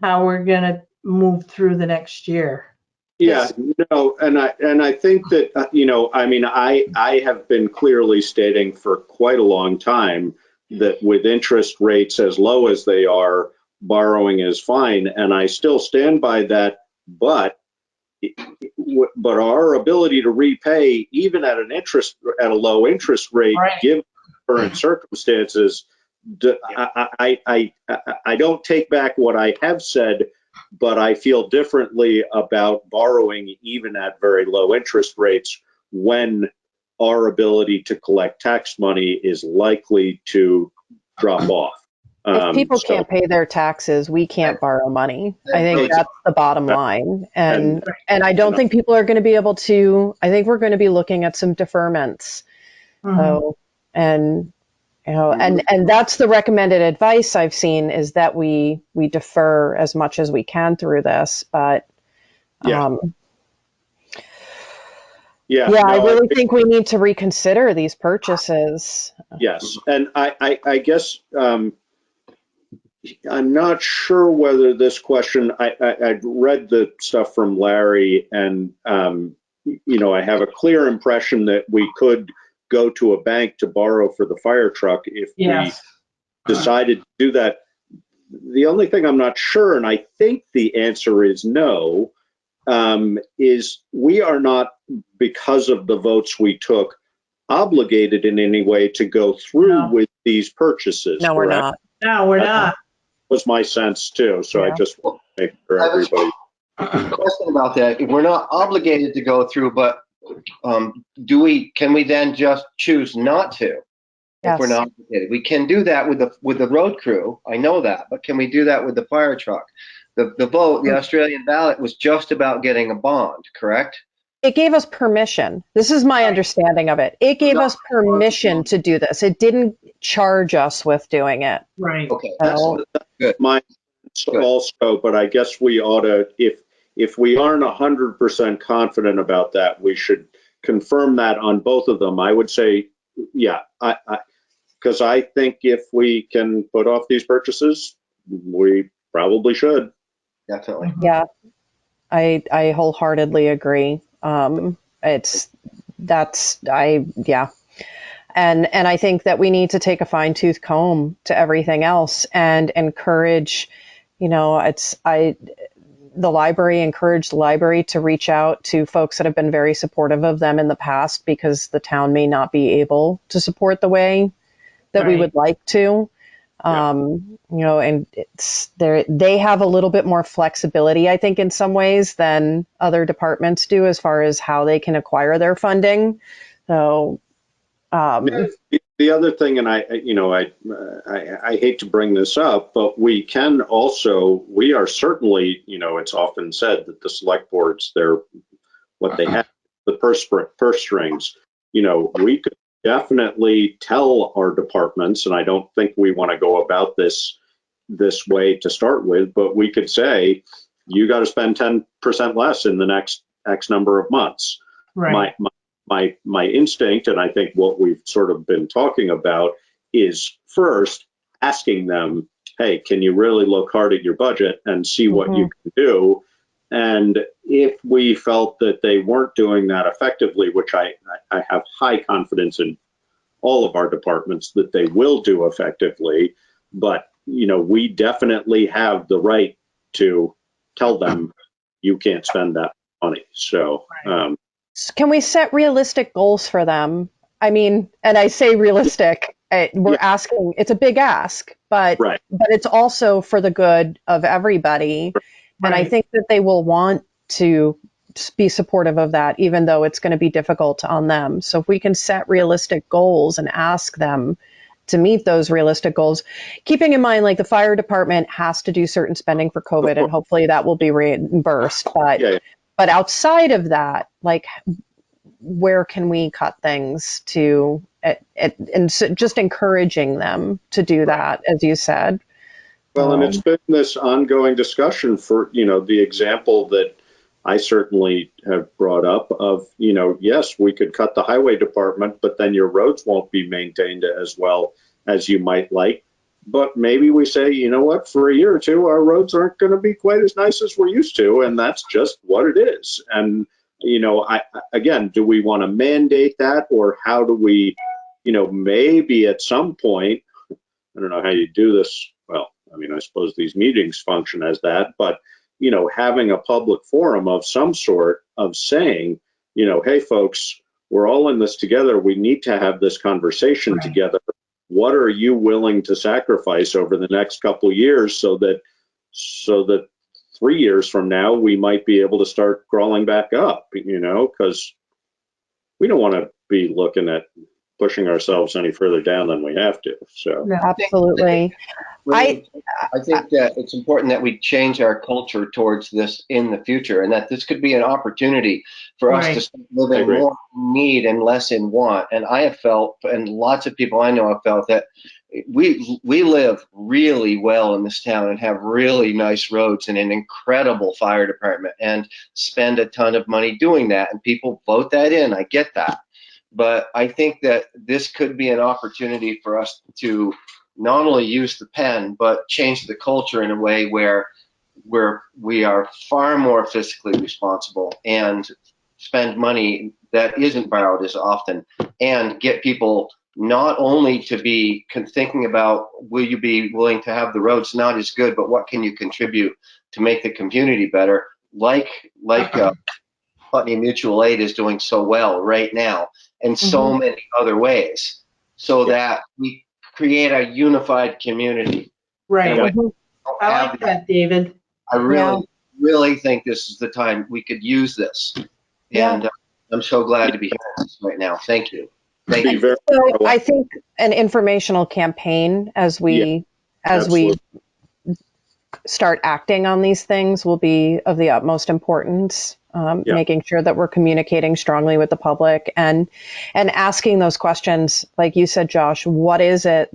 S2: how we're going to move through the next year.
S4: yeah, no, and I think that you know, I mean, I have been clearly stating for quite a long time that with interest rates as low as they are, borrowing is fine, and I still stand by that. But our ability to repay, even at a low interest rate,
S2: Right.
S4: given current circumstances, I don't take back what I have said, but I feel differently about borrowing even at very low interest rates when our ability to collect tax money is likely to drop off.
S1: If people can't pay their taxes, we can't borrow money. I think that's the bottom line. And I don't think people are going to be able to, I think we're going to be looking at some deferments. So, and, you know, and that's the recommended advice I've seen, is that we defer as much as we can through this. But I really think we need to reconsider these purchases.
S4: Yes, and I guess I'm not sure whether this question, I read the stuff from Larry, and you know, I have a clear impression that we could go to a bank to borrow for the fire truck if we decided to do that. The only thing I'm not sure, and I think the answer is no, is we are not, because of the votes we took, obligated in any way to go through with these purchases.
S1: No,
S4: correct?
S1: we're not.
S2: No, we're not.
S4: Was my sense too, so I just want to make sure everybody.
S5: Question about that. We're not obligated to go through, but can we then just choose not to?
S1: Yes.
S5: If we're not obligated, we can do that with the road crew. I know that, but can we do that with the fire truck? The vote, the Australian ballot, was just about getting a bond, correct?
S1: It gave us permission. This is my understanding of it. It gave us permission to do this. It didn't charge us with doing it.
S2: Right.
S5: Okay.
S4: That's
S5: good.
S4: my also, but I guess we ought to, if we aren't 100% confident about that, we should confirm that on both of them. I would say, yeah, because I think if we can put off these purchases, we probably should.
S5: Definitely.
S1: Yeah, I wholeheartedly agree. And I think that we need to take a fine-tooth comb to everything else and encourage, you know, the library encouraged the library to reach out to folks that have been very supportive of them in the past, because the town may not be able to support the way that we would like to. You know, and they have a little bit more flexibility, I think, in some ways than other departments do as far as how they can acquire their funding. So,
S4: the other thing, and I hate to bring this up, but we are certainly, you know, it's often said that the select boards, what they have, the purse strings, you know, we could definitely tell our departments, and I don't think we want to go about this way to start with, but we could say, you got to spend 10% less in the next X number of months.
S2: Right.
S4: My instinct, and I think what we've sort of been talking about, is first asking them, hey, can you really look hard at your budget and see what you can do? And if we felt that they weren't doing that effectively, which I have high confidence in all of our departments that they will do effectively, but you know, we definitely have the right to tell them, you can't spend that money. So,
S1: Can we set realistic goals for them? I mean, and I say realistic, we're asking, it's a big ask, but it's also for the good of everybody. And I think that they will want to be supportive of that, even though it's going to be difficult on them. So if we can set realistic goals and ask them to meet those realistic goals, keeping in mind, like the fire department has to do certain spending for COVID, and hopefully that will be reimbursed. But outside of that, like, where can we cut things to, and so just encouraging them to do that, as you said.
S4: Well, and it's been this ongoing discussion for, the example that I certainly have brought up of, yes, we could cut the highway department, but then your roads won't be maintained as well as you might like. But maybe we say, you know what, for a year or two, our roads aren't going to be quite as nice as we're used to, and that's just what it is. And again, do we want to mandate that, or how do we, maybe at some point, I don't know how you do this. Well, I mean, I suppose these meetings function as that, but, having a public forum of some sort of saying, hey, folks, we're all in this together. We need to have this conversation together. What are you willing to sacrifice over the next couple of years so that 3 years from now, we might be able to start crawling back up, because we don't want to be looking at pushing ourselves any further down than we have to. So
S1: absolutely.
S5: I think that it's important that we change our culture towards this in the future, and that this could be an opportunity for us to start living more in need and less in want. And I have felt, and lots of people I know have felt, that we live really well in this town and have really nice roads and an incredible fire department and spend a ton of money doing that. And people vote that in. I get that. But I think that this could be an opportunity for us to not only use the pen, but change the culture in a way where we are far more fiscally responsible and spend money that isn't borrowed as often, and get people not only to be thinking about, will you be willing to have the roads not as good, but what can you contribute to make the community better, like Putney Mutual Aid is doing so well right now, and so many other ways, so that we create a unified community.
S2: Right. I like that, David.
S5: I really think this is the time we could use this. And I'm so glad to be hearing this right now. Thank you. Thank you.
S1: So I think an informational campaign as we start acting on these things will be of the utmost importance. Making sure that we're communicating strongly with the public and asking those questions, like you said, Josh. What is it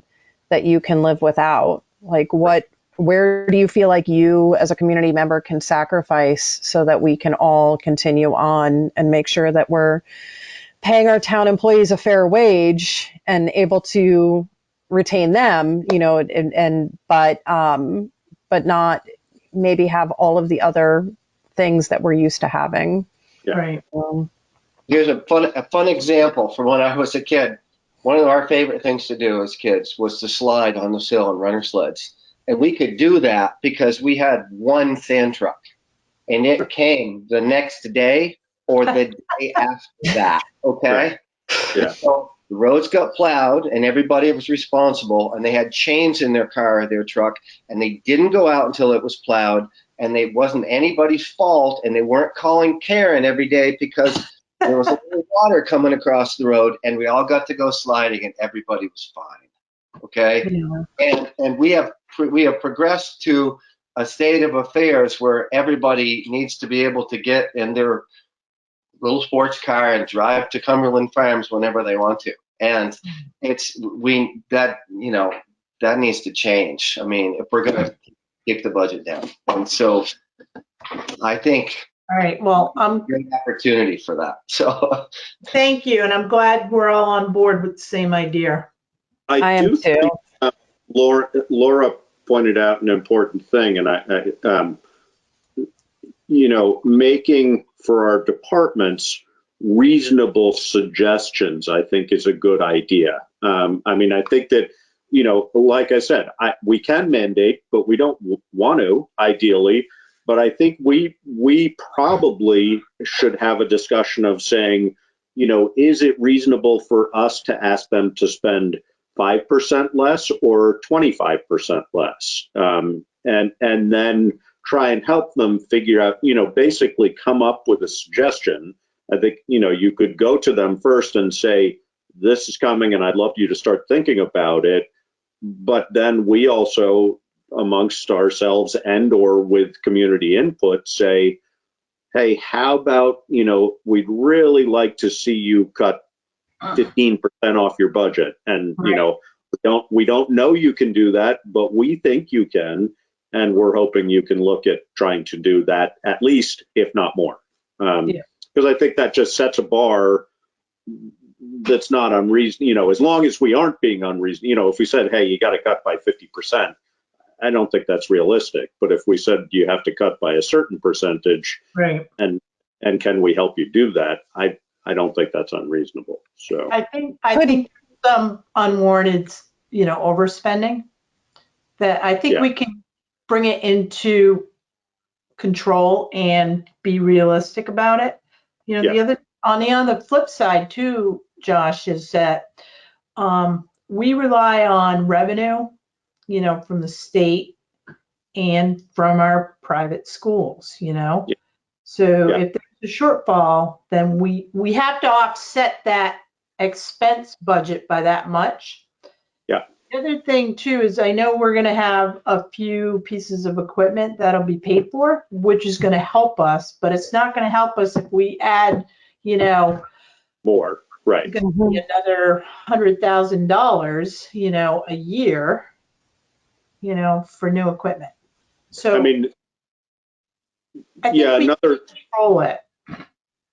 S1: that you can live without? Like, where do you feel like you as a community member can sacrifice so that we can all continue on and make sure that we're paying our town employees a fair wage and able to retain them, but not maybe have all of the other things that we're used to having.
S2: Right.
S5: Here's a fun example from when I was a kid. One of our favorite things to do as kids was to slide on the sill and runner sleds. And we could do that because we had one sand truck, and it came the next day or the day after that. Okay.
S4: Yeah.
S5: So the roads got plowed and everybody was responsible, and they had chains in their car or their truck, and they didn't go out until it was plowed, and it wasn't anybody's fault, and they weren't calling Karen every day because there was a little water coming across the road, and we all got to go sliding and everybody was fine. Okay. Yeah. And we have progressed to a state of affairs where everybody needs to be able to get in their little sports car and drive to Cumberland Farms whenever they want to. And that needs to change. I mean, if we're going to keep the budget down. And so I think,
S2: all right, well,
S5: great opportunity for that. So
S2: thank you. And I'm glad we're all on board with the same idea.
S1: I am too.
S4: Laura pointed out an important thing, and making for our departments reasonable suggestions, I think, is a good idea. I think that, like I said, we can mandate, but we don't want to, ideally. But I think we probably should have a discussion of saying, is it reasonable for us to ask them to spend 5% less or 25% less? And then try and help them figure out, basically come up with a suggestion. I think, you could go to them first and say, this is coming and I'd love you to start thinking about it. But then we also, amongst ourselves and or with community input, say, hey, how about, we'd really like to see you cut 15% off your budget. And, we don't know you can do that, but we think you can. And we're hoping you can look at trying to do that at least, if not more. Because I think that just sets a bar that's not unreasonable. As long as we aren't being unreasonable, if we said, hey, you got to cut by 50%, I don't think that's realistic. But if we said you have to cut by a certain percentage,
S2: Right.
S4: and can we help you do that? I don't think that's unreasonable. So
S2: I think some unwarranted, overspending that I think we can bring it into control and be realistic about it. On the flip side too, Josh, is that we rely on revenue, from the state and from our private schools, So if there's a shortfall, then we have to offset that expense budget by that much.
S4: Yeah.
S2: The other thing too is I know we're going to have a few pieces of equipment that'll be paid for, which is going to help us, but it's not going to help us if we add,
S4: more, right?
S2: Going to be another $100,000, a year, for new equipment. So
S4: I mean,
S2: I think we
S4: another
S2: can control it.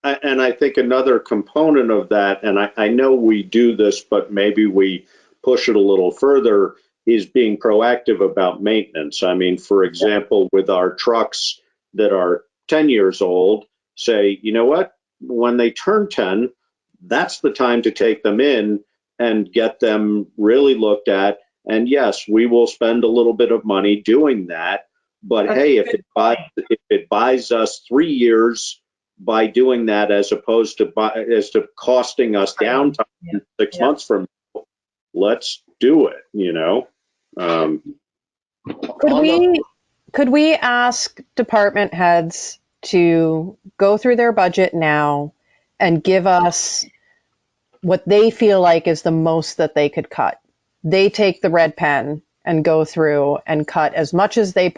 S4: And I think another component of that, and I know we do this, but maybe we push it a little further, is being proactive about maintenance. I mean, for example, with our trucks that are 10 years old, say, you know what, when they turn 10, that's the time to take them in and get them really looked at. And yes, we will spend a little bit of money doing that. But hey, if it buys us 3 years by doing that, as opposed to costing us downtime 6 months from now, let's do it.
S1: Could we ask department heads to go through their budget now and give us what they feel like is the most that they could cut? They take the red pen and go through and cut as much as they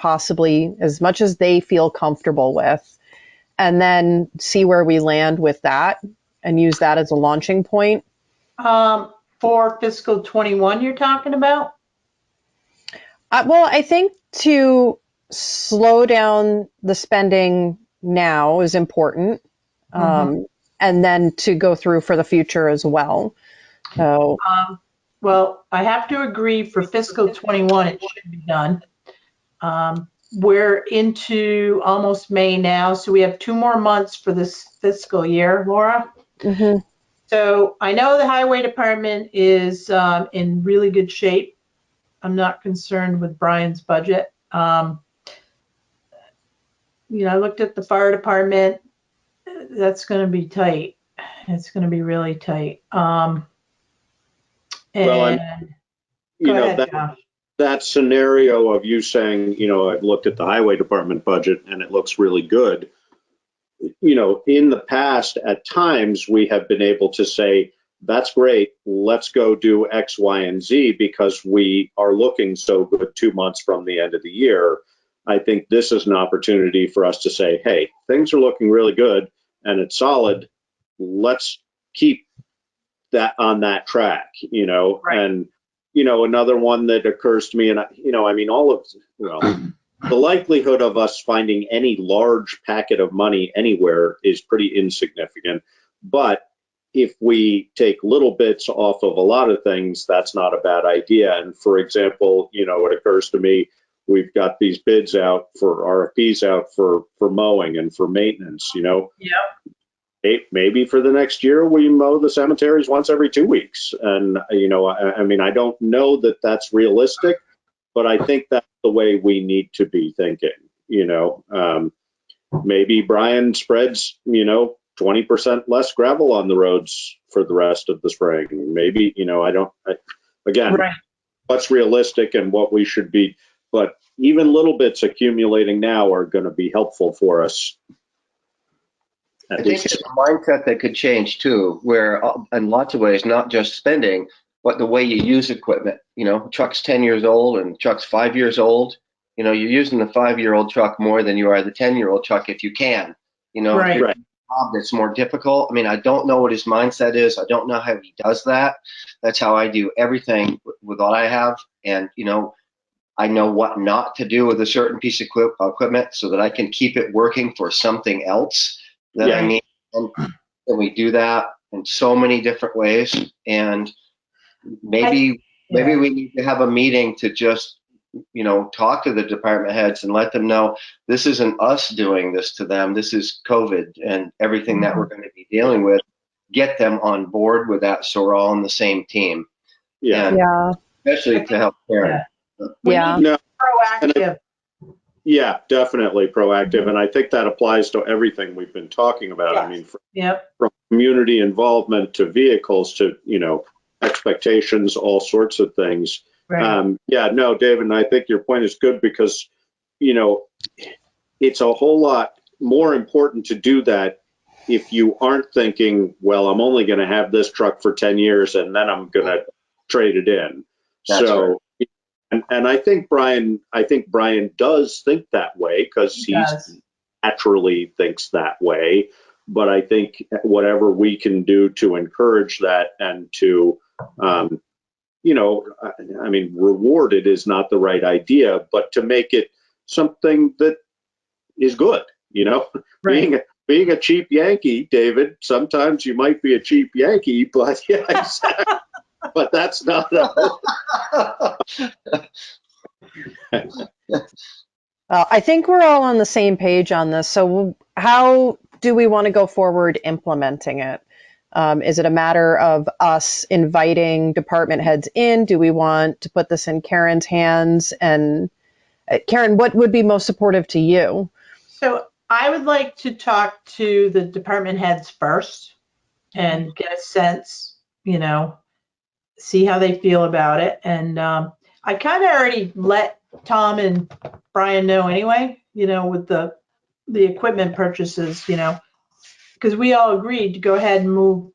S1: feel comfortable with, and then see where we land with that and use that as a launching point.
S2: For fiscal 21, you're talking about?
S1: Well, I think to slow down the spending now is important, and then to go through for the future as well. So,
S2: well, I have to agree for fiscal 21, it should be done. We're into almost May now, so we have 2 more months for this fiscal year, Laura. So I know the highway department is in really good shape. I'm not concerned with Brian's budget. I looked at the fire department. That's going to be tight. It's going to be really tight.
S4: That scenario of you saying, I've looked at the highway department budget and it looks really good. In the past, at times, we have been able to say, that's great, let's go do X, Y, and Z because we are looking so good 2 months from the end of the year. I think this is an opportunity for us to say, hey, things are looking really good and it's solid. Let's keep that on that track,
S2: Right.
S4: And, another one that occurs to me, and, the likelihood of us finding any large packet of money anywhere is pretty insignificant. But if we take little bits off of a lot of things, that's not a bad idea. And for example, it occurs to me, we've got these bids out for RFPs out for mowing and for maintenance, Maybe for the next year, we mow the cemeteries once every 2 weeks. And, I don't know that that's realistic, but I think that's the way we need to be thinking. Maybe Brian spreads, 20% less gravel on the roads for the rest of the spring. Maybe, again,
S2: Right.
S4: what's realistic and what we should be, but even little bits accumulating now are going to be helpful for us.
S5: I think it's a mindset that could change too, where in lots of ways, not just spending, but the way you use equipment. Truck's 10 years old and truck's 5 years old. You're using the 5-year-old truck more than you are the 10-year-old truck if you can.
S2: Right.
S5: If you're a job that's more difficult. I mean, I don't know what his mindset is. I don't know how he does that. That's how I do everything with what I have. And, I know what not to do with a certain piece of equipment so that I can keep it working for something else that I need. And we do that in so many different ways. And maybe we need to have a meeting to just, talk to the department heads and let them know this isn't us doing this to them. This is COVID and everything that we're going to be dealing with. Get them on board with that so we're all on the same team. And especially to help Karen.
S2: Proactive.
S4: Yeah, definitely proactive. And I think that applies to everything we've been talking about.
S2: Yes.
S4: I mean, from community involvement to vehicles to, expectations, all sorts of things.
S2: Right.
S4: No, David, and I think your point is good because, it's a whole lot more important to do that if you aren't thinking, well, I'm only going to have this truck for 10 years and then I'm going to trade it in.
S5: That's right.
S4: And I think Brian does think that way because he naturally thinks that way. But I think whatever we can do to encourage that and to, reward it is not the right idea, but to make it something that is good,
S2: Right.
S4: Being a cheap Yankee, David, sometimes you might be a cheap Yankee, but yeah, exactly. But that's not
S1: I think we're all on the same page on this. So how do we want to go forward implementing it? Is it a matter of us inviting department heads in? Do we want to put this in Karen's hands? And Karen, what would be most supportive to you?
S2: So I would like to talk to the department heads first and get a sense, see how they feel about it. And I kind of already let Tom and Brian know anyway, with the equipment purchases, because we all agreed to go ahead and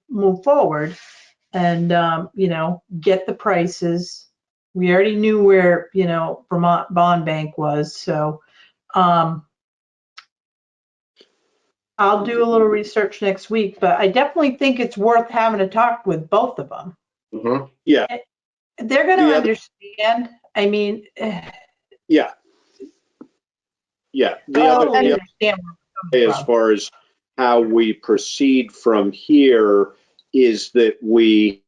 S2: move forward and, get the prices. We already knew where, Vermont Bond Bank was. So I'll do a little research next week, but I definitely think it's worth having a talk with both of them.
S5: Mm-hmm.
S4: Yeah.
S2: They're going to understand. I mean,
S4: yeah. As far as how we proceed from here is that we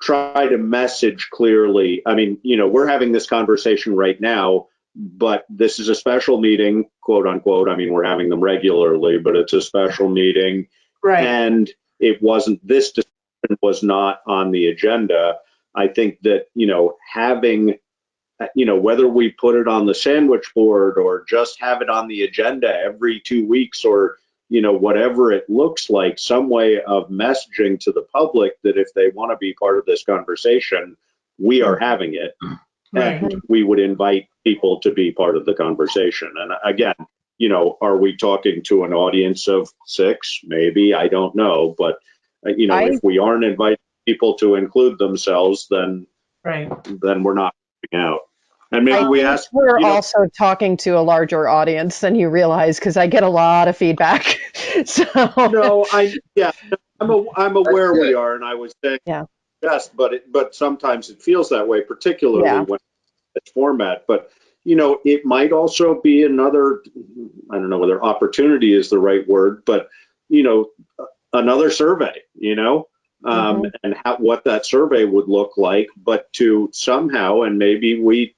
S4: try to message clearly. I mean, we're having this conversation right now, but this is a special meeting, quote unquote. I mean, we're having them regularly, but it's a special meeting.
S2: Right.
S4: And this discussion was not on the agenda. I think that, having, whether we put it on the sandwich board or just have it on the agenda every 2 weeks or, whatever it looks like, some way of messaging to the public that if they want to be part of this conversation, we are having it.
S2: Right.
S4: And we would invite people to be part of the conversation. And again, are we talking to an audience of 6? Maybe, I don't know. But, if we aren't inviting people to include themselves, then we're not picking out. And maybe
S1: we're also talking to a larger audience than you realize because I get a lot of feedback. So
S4: no, I'm aware we are, and I was saying yes, but sometimes it feels that way, particularly when it's format. But it might also be another, I don't know whether opportunity is the right word, but another survey, and what that survey would look like, but to somehow, and maybe we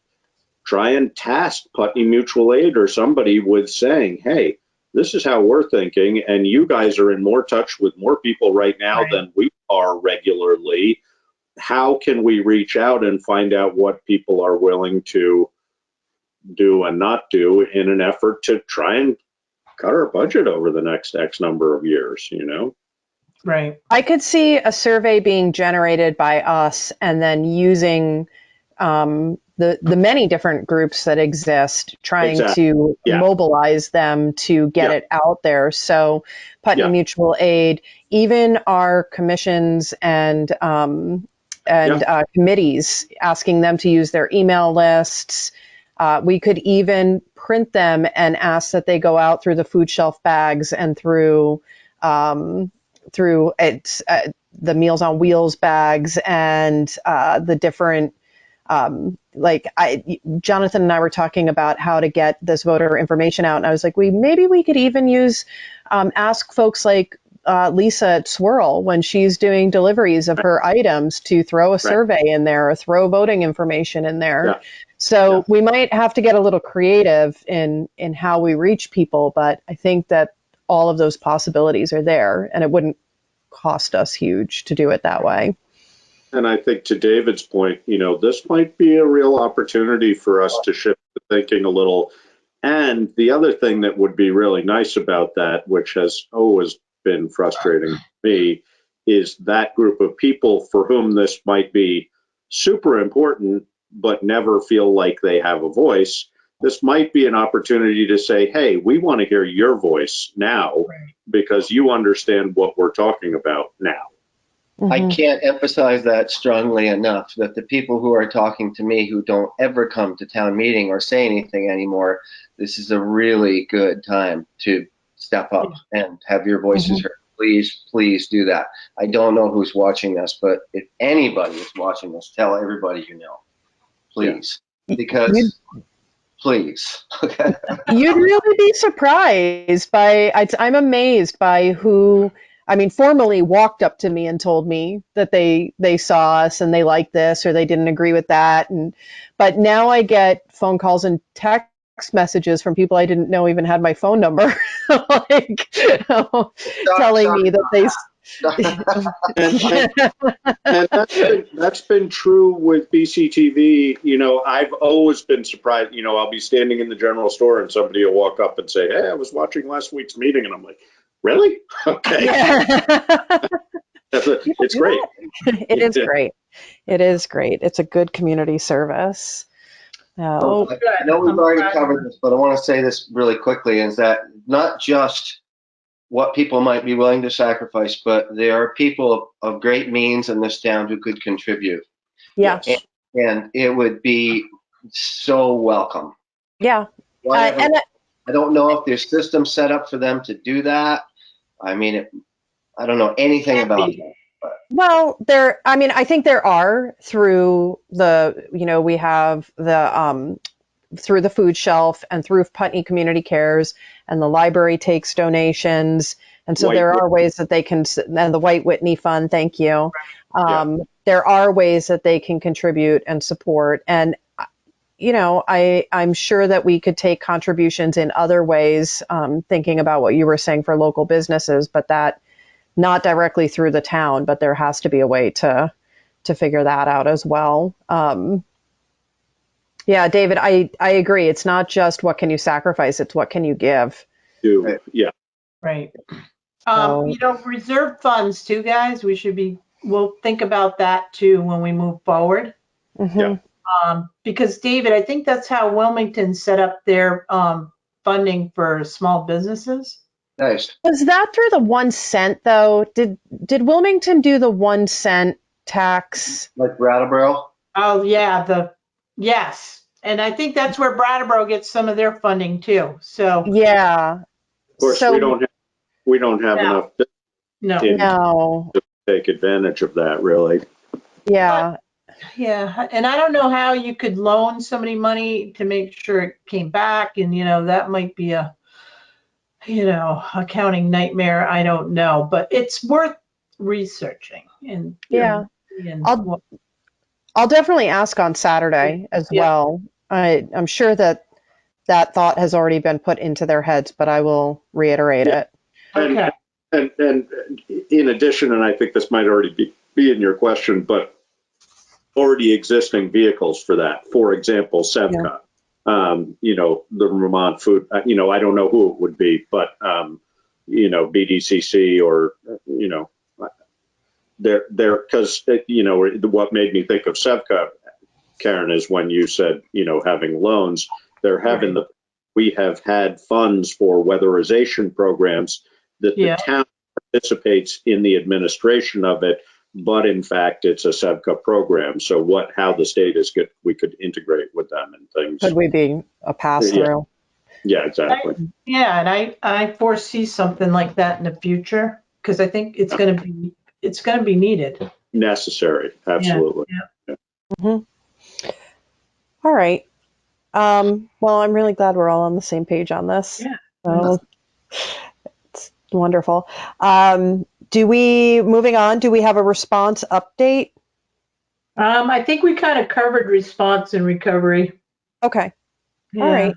S4: try and task Putney Mutual Aid or somebody with saying, hey, this is how we're thinking, and you guys are in more touch with more people right now than we are regularly. How can we reach out and find out what people are willing to do and not do in an effort to try and cut our budget over the next X number of years, you know?
S2: Right.
S1: I could see a survey being generated by us and then using the many different groups that exist, trying
S4: Exactly.
S1: to
S4: Yeah.
S1: mobilize them to get
S4: Yeah.
S1: it out there. So Putney
S4: Yeah.
S1: Mutual Aid, even our commissions and committees, asking them to use their email lists. We could even print them and ask that they go out through the food shelf bags and through the Meals on Wheels bags and the different, Jonathan and I were talking about how to get this voter information out. And I was like, maybe we could even use, ask folks like Lisa at Swirl when she's doing deliveries of her items to throw a survey in there or throw voting information in there.
S4: Yeah.
S1: So we might have to get a little creative in how we reach people, but I think that all of those possibilities are there, and it wouldn't cost us huge to do it that way.
S4: And I think to David's point, you know, this might be a real opportunity for us to shift the thinking a little. And the other thing that would be really nice about that, which has always been frustrating to me, is that group of people for whom this might be super important, but never feel like they have a voice. This might be an opportunity to say, hey, we want to hear your voice now because you understand what we're talking about now.
S5: I can't emphasize that strongly enough, that the people who are talking to me who don't ever come to town meeting or say anything anymore, this is a really good time to step up and have your voices heard. Please, please do that. I don't know who's watching this, but if anybody is watching this, tell everybody you know. Please. Because, please. Okay.
S1: You'd really be surprised by, I'm amazed by who, I mean, formally walked up to me and told me that they saw us and they liked this or they didn't agree with that. But now I get phone calls and text messages from people I didn't know even had my phone number, like telling me that they.
S4: and that's been true with BCTV. You know, I've always been surprised. You know, I'll be standing in the general store and somebody will walk up and say, "Hey, I was watching last week's meeting," and I'm like, "Really? Okay." It's great.
S1: It is great. It is great. It's a good community service.
S5: I know we've already covered this, but I want to say this really quickly, is that not just what people might be willing to sacrifice, but there are people of great means in this town who could contribute.
S1: Yeah.
S5: And it would be so welcome.
S1: Yeah.
S5: I don't know if there's systems set up for them to do that. I mean, I don't know anything about that.
S1: Well, I think there are through we have the, through the food shelf and through Putney Community Cares, and the library takes donations. And so there are ways that they can, and the White Whitney Fund, thank you. There are ways that they can contribute and support. And, you know, I'm sure that we could take contributions in other ways, thinking about what you were saying for local businesses, but that not directly through the town, but there has to be a way to figure that out as well. Yeah, David, I agree. It's not just what can you sacrifice, it's what can you give.
S4: Yeah.
S2: Right. You know, reserve funds too, guys. We'll think about that too when we move forward. Because David, I think that's how Wilmington set up their funding for small businesses.
S5: Nice.
S1: Was that through the 1 cent though? Did Wilmington do the 1 cent tax?
S5: Like Brattleboro?
S2: Oh yeah, yes. And I think that's where Brattleboro gets some of their funding too. So
S1: yeah.
S4: Of course, we don't have enough to take advantage of that, really.
S1: Yeah.
S2: Yeah, and I don't know how you could loan somebody money to make sure it came back, and you know that might be a accounting nightmare. I don't know, but it's worth researching. And
S1: I'll definitely ask on Saturday as well. I'm sure that thought has already been put into their heads, but I will reiterate it.
S2: Okay.
S4: And in addition, and I think this might already be in your question, but already existing vehicles for that. For example, Sevcon. the Vermont Food, I don't know who it would be, but, BDCC or, because, what made me think of Sevka, Karen, is when you said, having loans, we have had funds for weatherization programs that the town participates in the administration of it, but in fact, it's a SEVCA program. So how the state is good, we could integrate with them and things.
S1: Could we be a pass through?
S4: Yeah, exactly.
S2: And I foresee something like that in the future, because I think it's going to be needed.
S4: Necessary, absolutely.
S2: Yeah.
S1: Mm-hmm. All right. Well, I'm really glad we're all on the same page on this.
S2: Yeah.
S1: So, it's wonderful. Moving on, do we have a response update?
S2: I think we kind of covered response and recovery.
S1: Okay.
S2: Yeah.
S1: All right.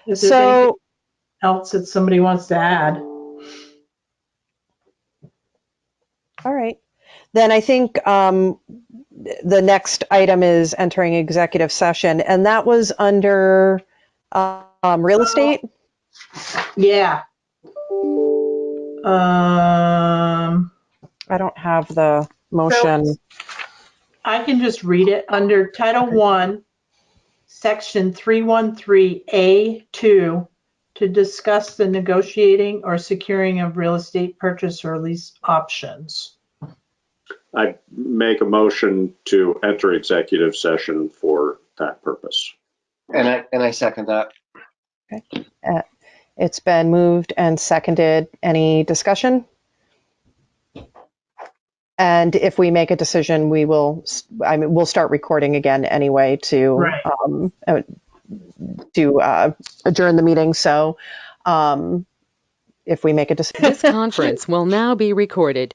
S2: If there's anything else that somebody wants to add.
S1: All right. Then I think the next item is entering executive session, and that was under real estate.
S2: Yeah.
S1: I don't have the motion.
S2: So I can just read it. Under Title 1, Section 313A2, to discuss the negotiating or securing of real estate purchase or lease options.
S4: I make a motion to enter executive session for that purpose.
S5: And I second that.
S1: Okay. It's been moved and seconded. Any discussion? And if we make a decision, we'll start recording again anyway to adjourn the meeting. So if we make a decision.
S6: This conference will now be recorded.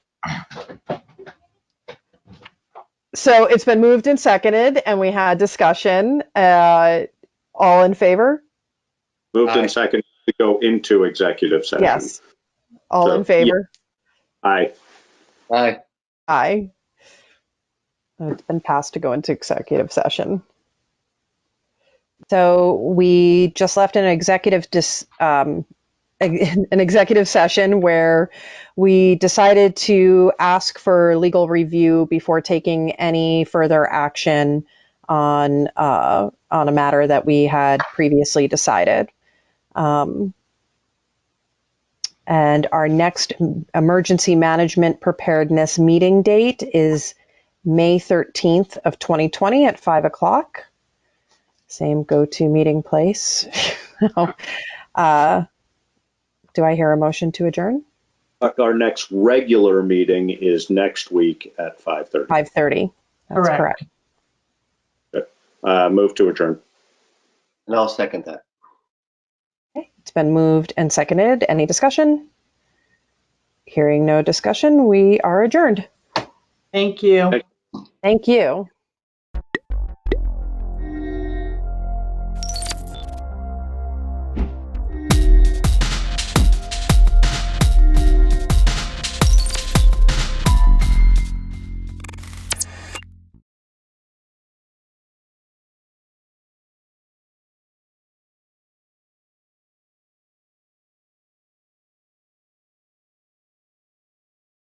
S1: So it's been moved and seconded, and we had discussion. All in favor?
S4: Moved and seconded to go into executive session.
S1: Yes. All in favor?
S4: Yeah. Aye.
S5: Aye.
S1: Aye. It's been passed to go into executive session. So we just left an executive session where we decided to ask for legal review before taking any further action on a matter that we had previously decided. And our next emergency management preparedness meeting date is May 13th of 2020 at 5 o'clock. Same go-to meeting place. Do I hear a motion to adjourn?
S4: Our next regular meeting is next week at 5:30.
S1: 5:30. That's correct.
S4: Move to adjourn.
S5: And I'll second that.
S1: Okay. It's been moved and seconded. Any discussion? Hearing no discussion, we are adjourned.
S2: Thank you.
S1: Thank you.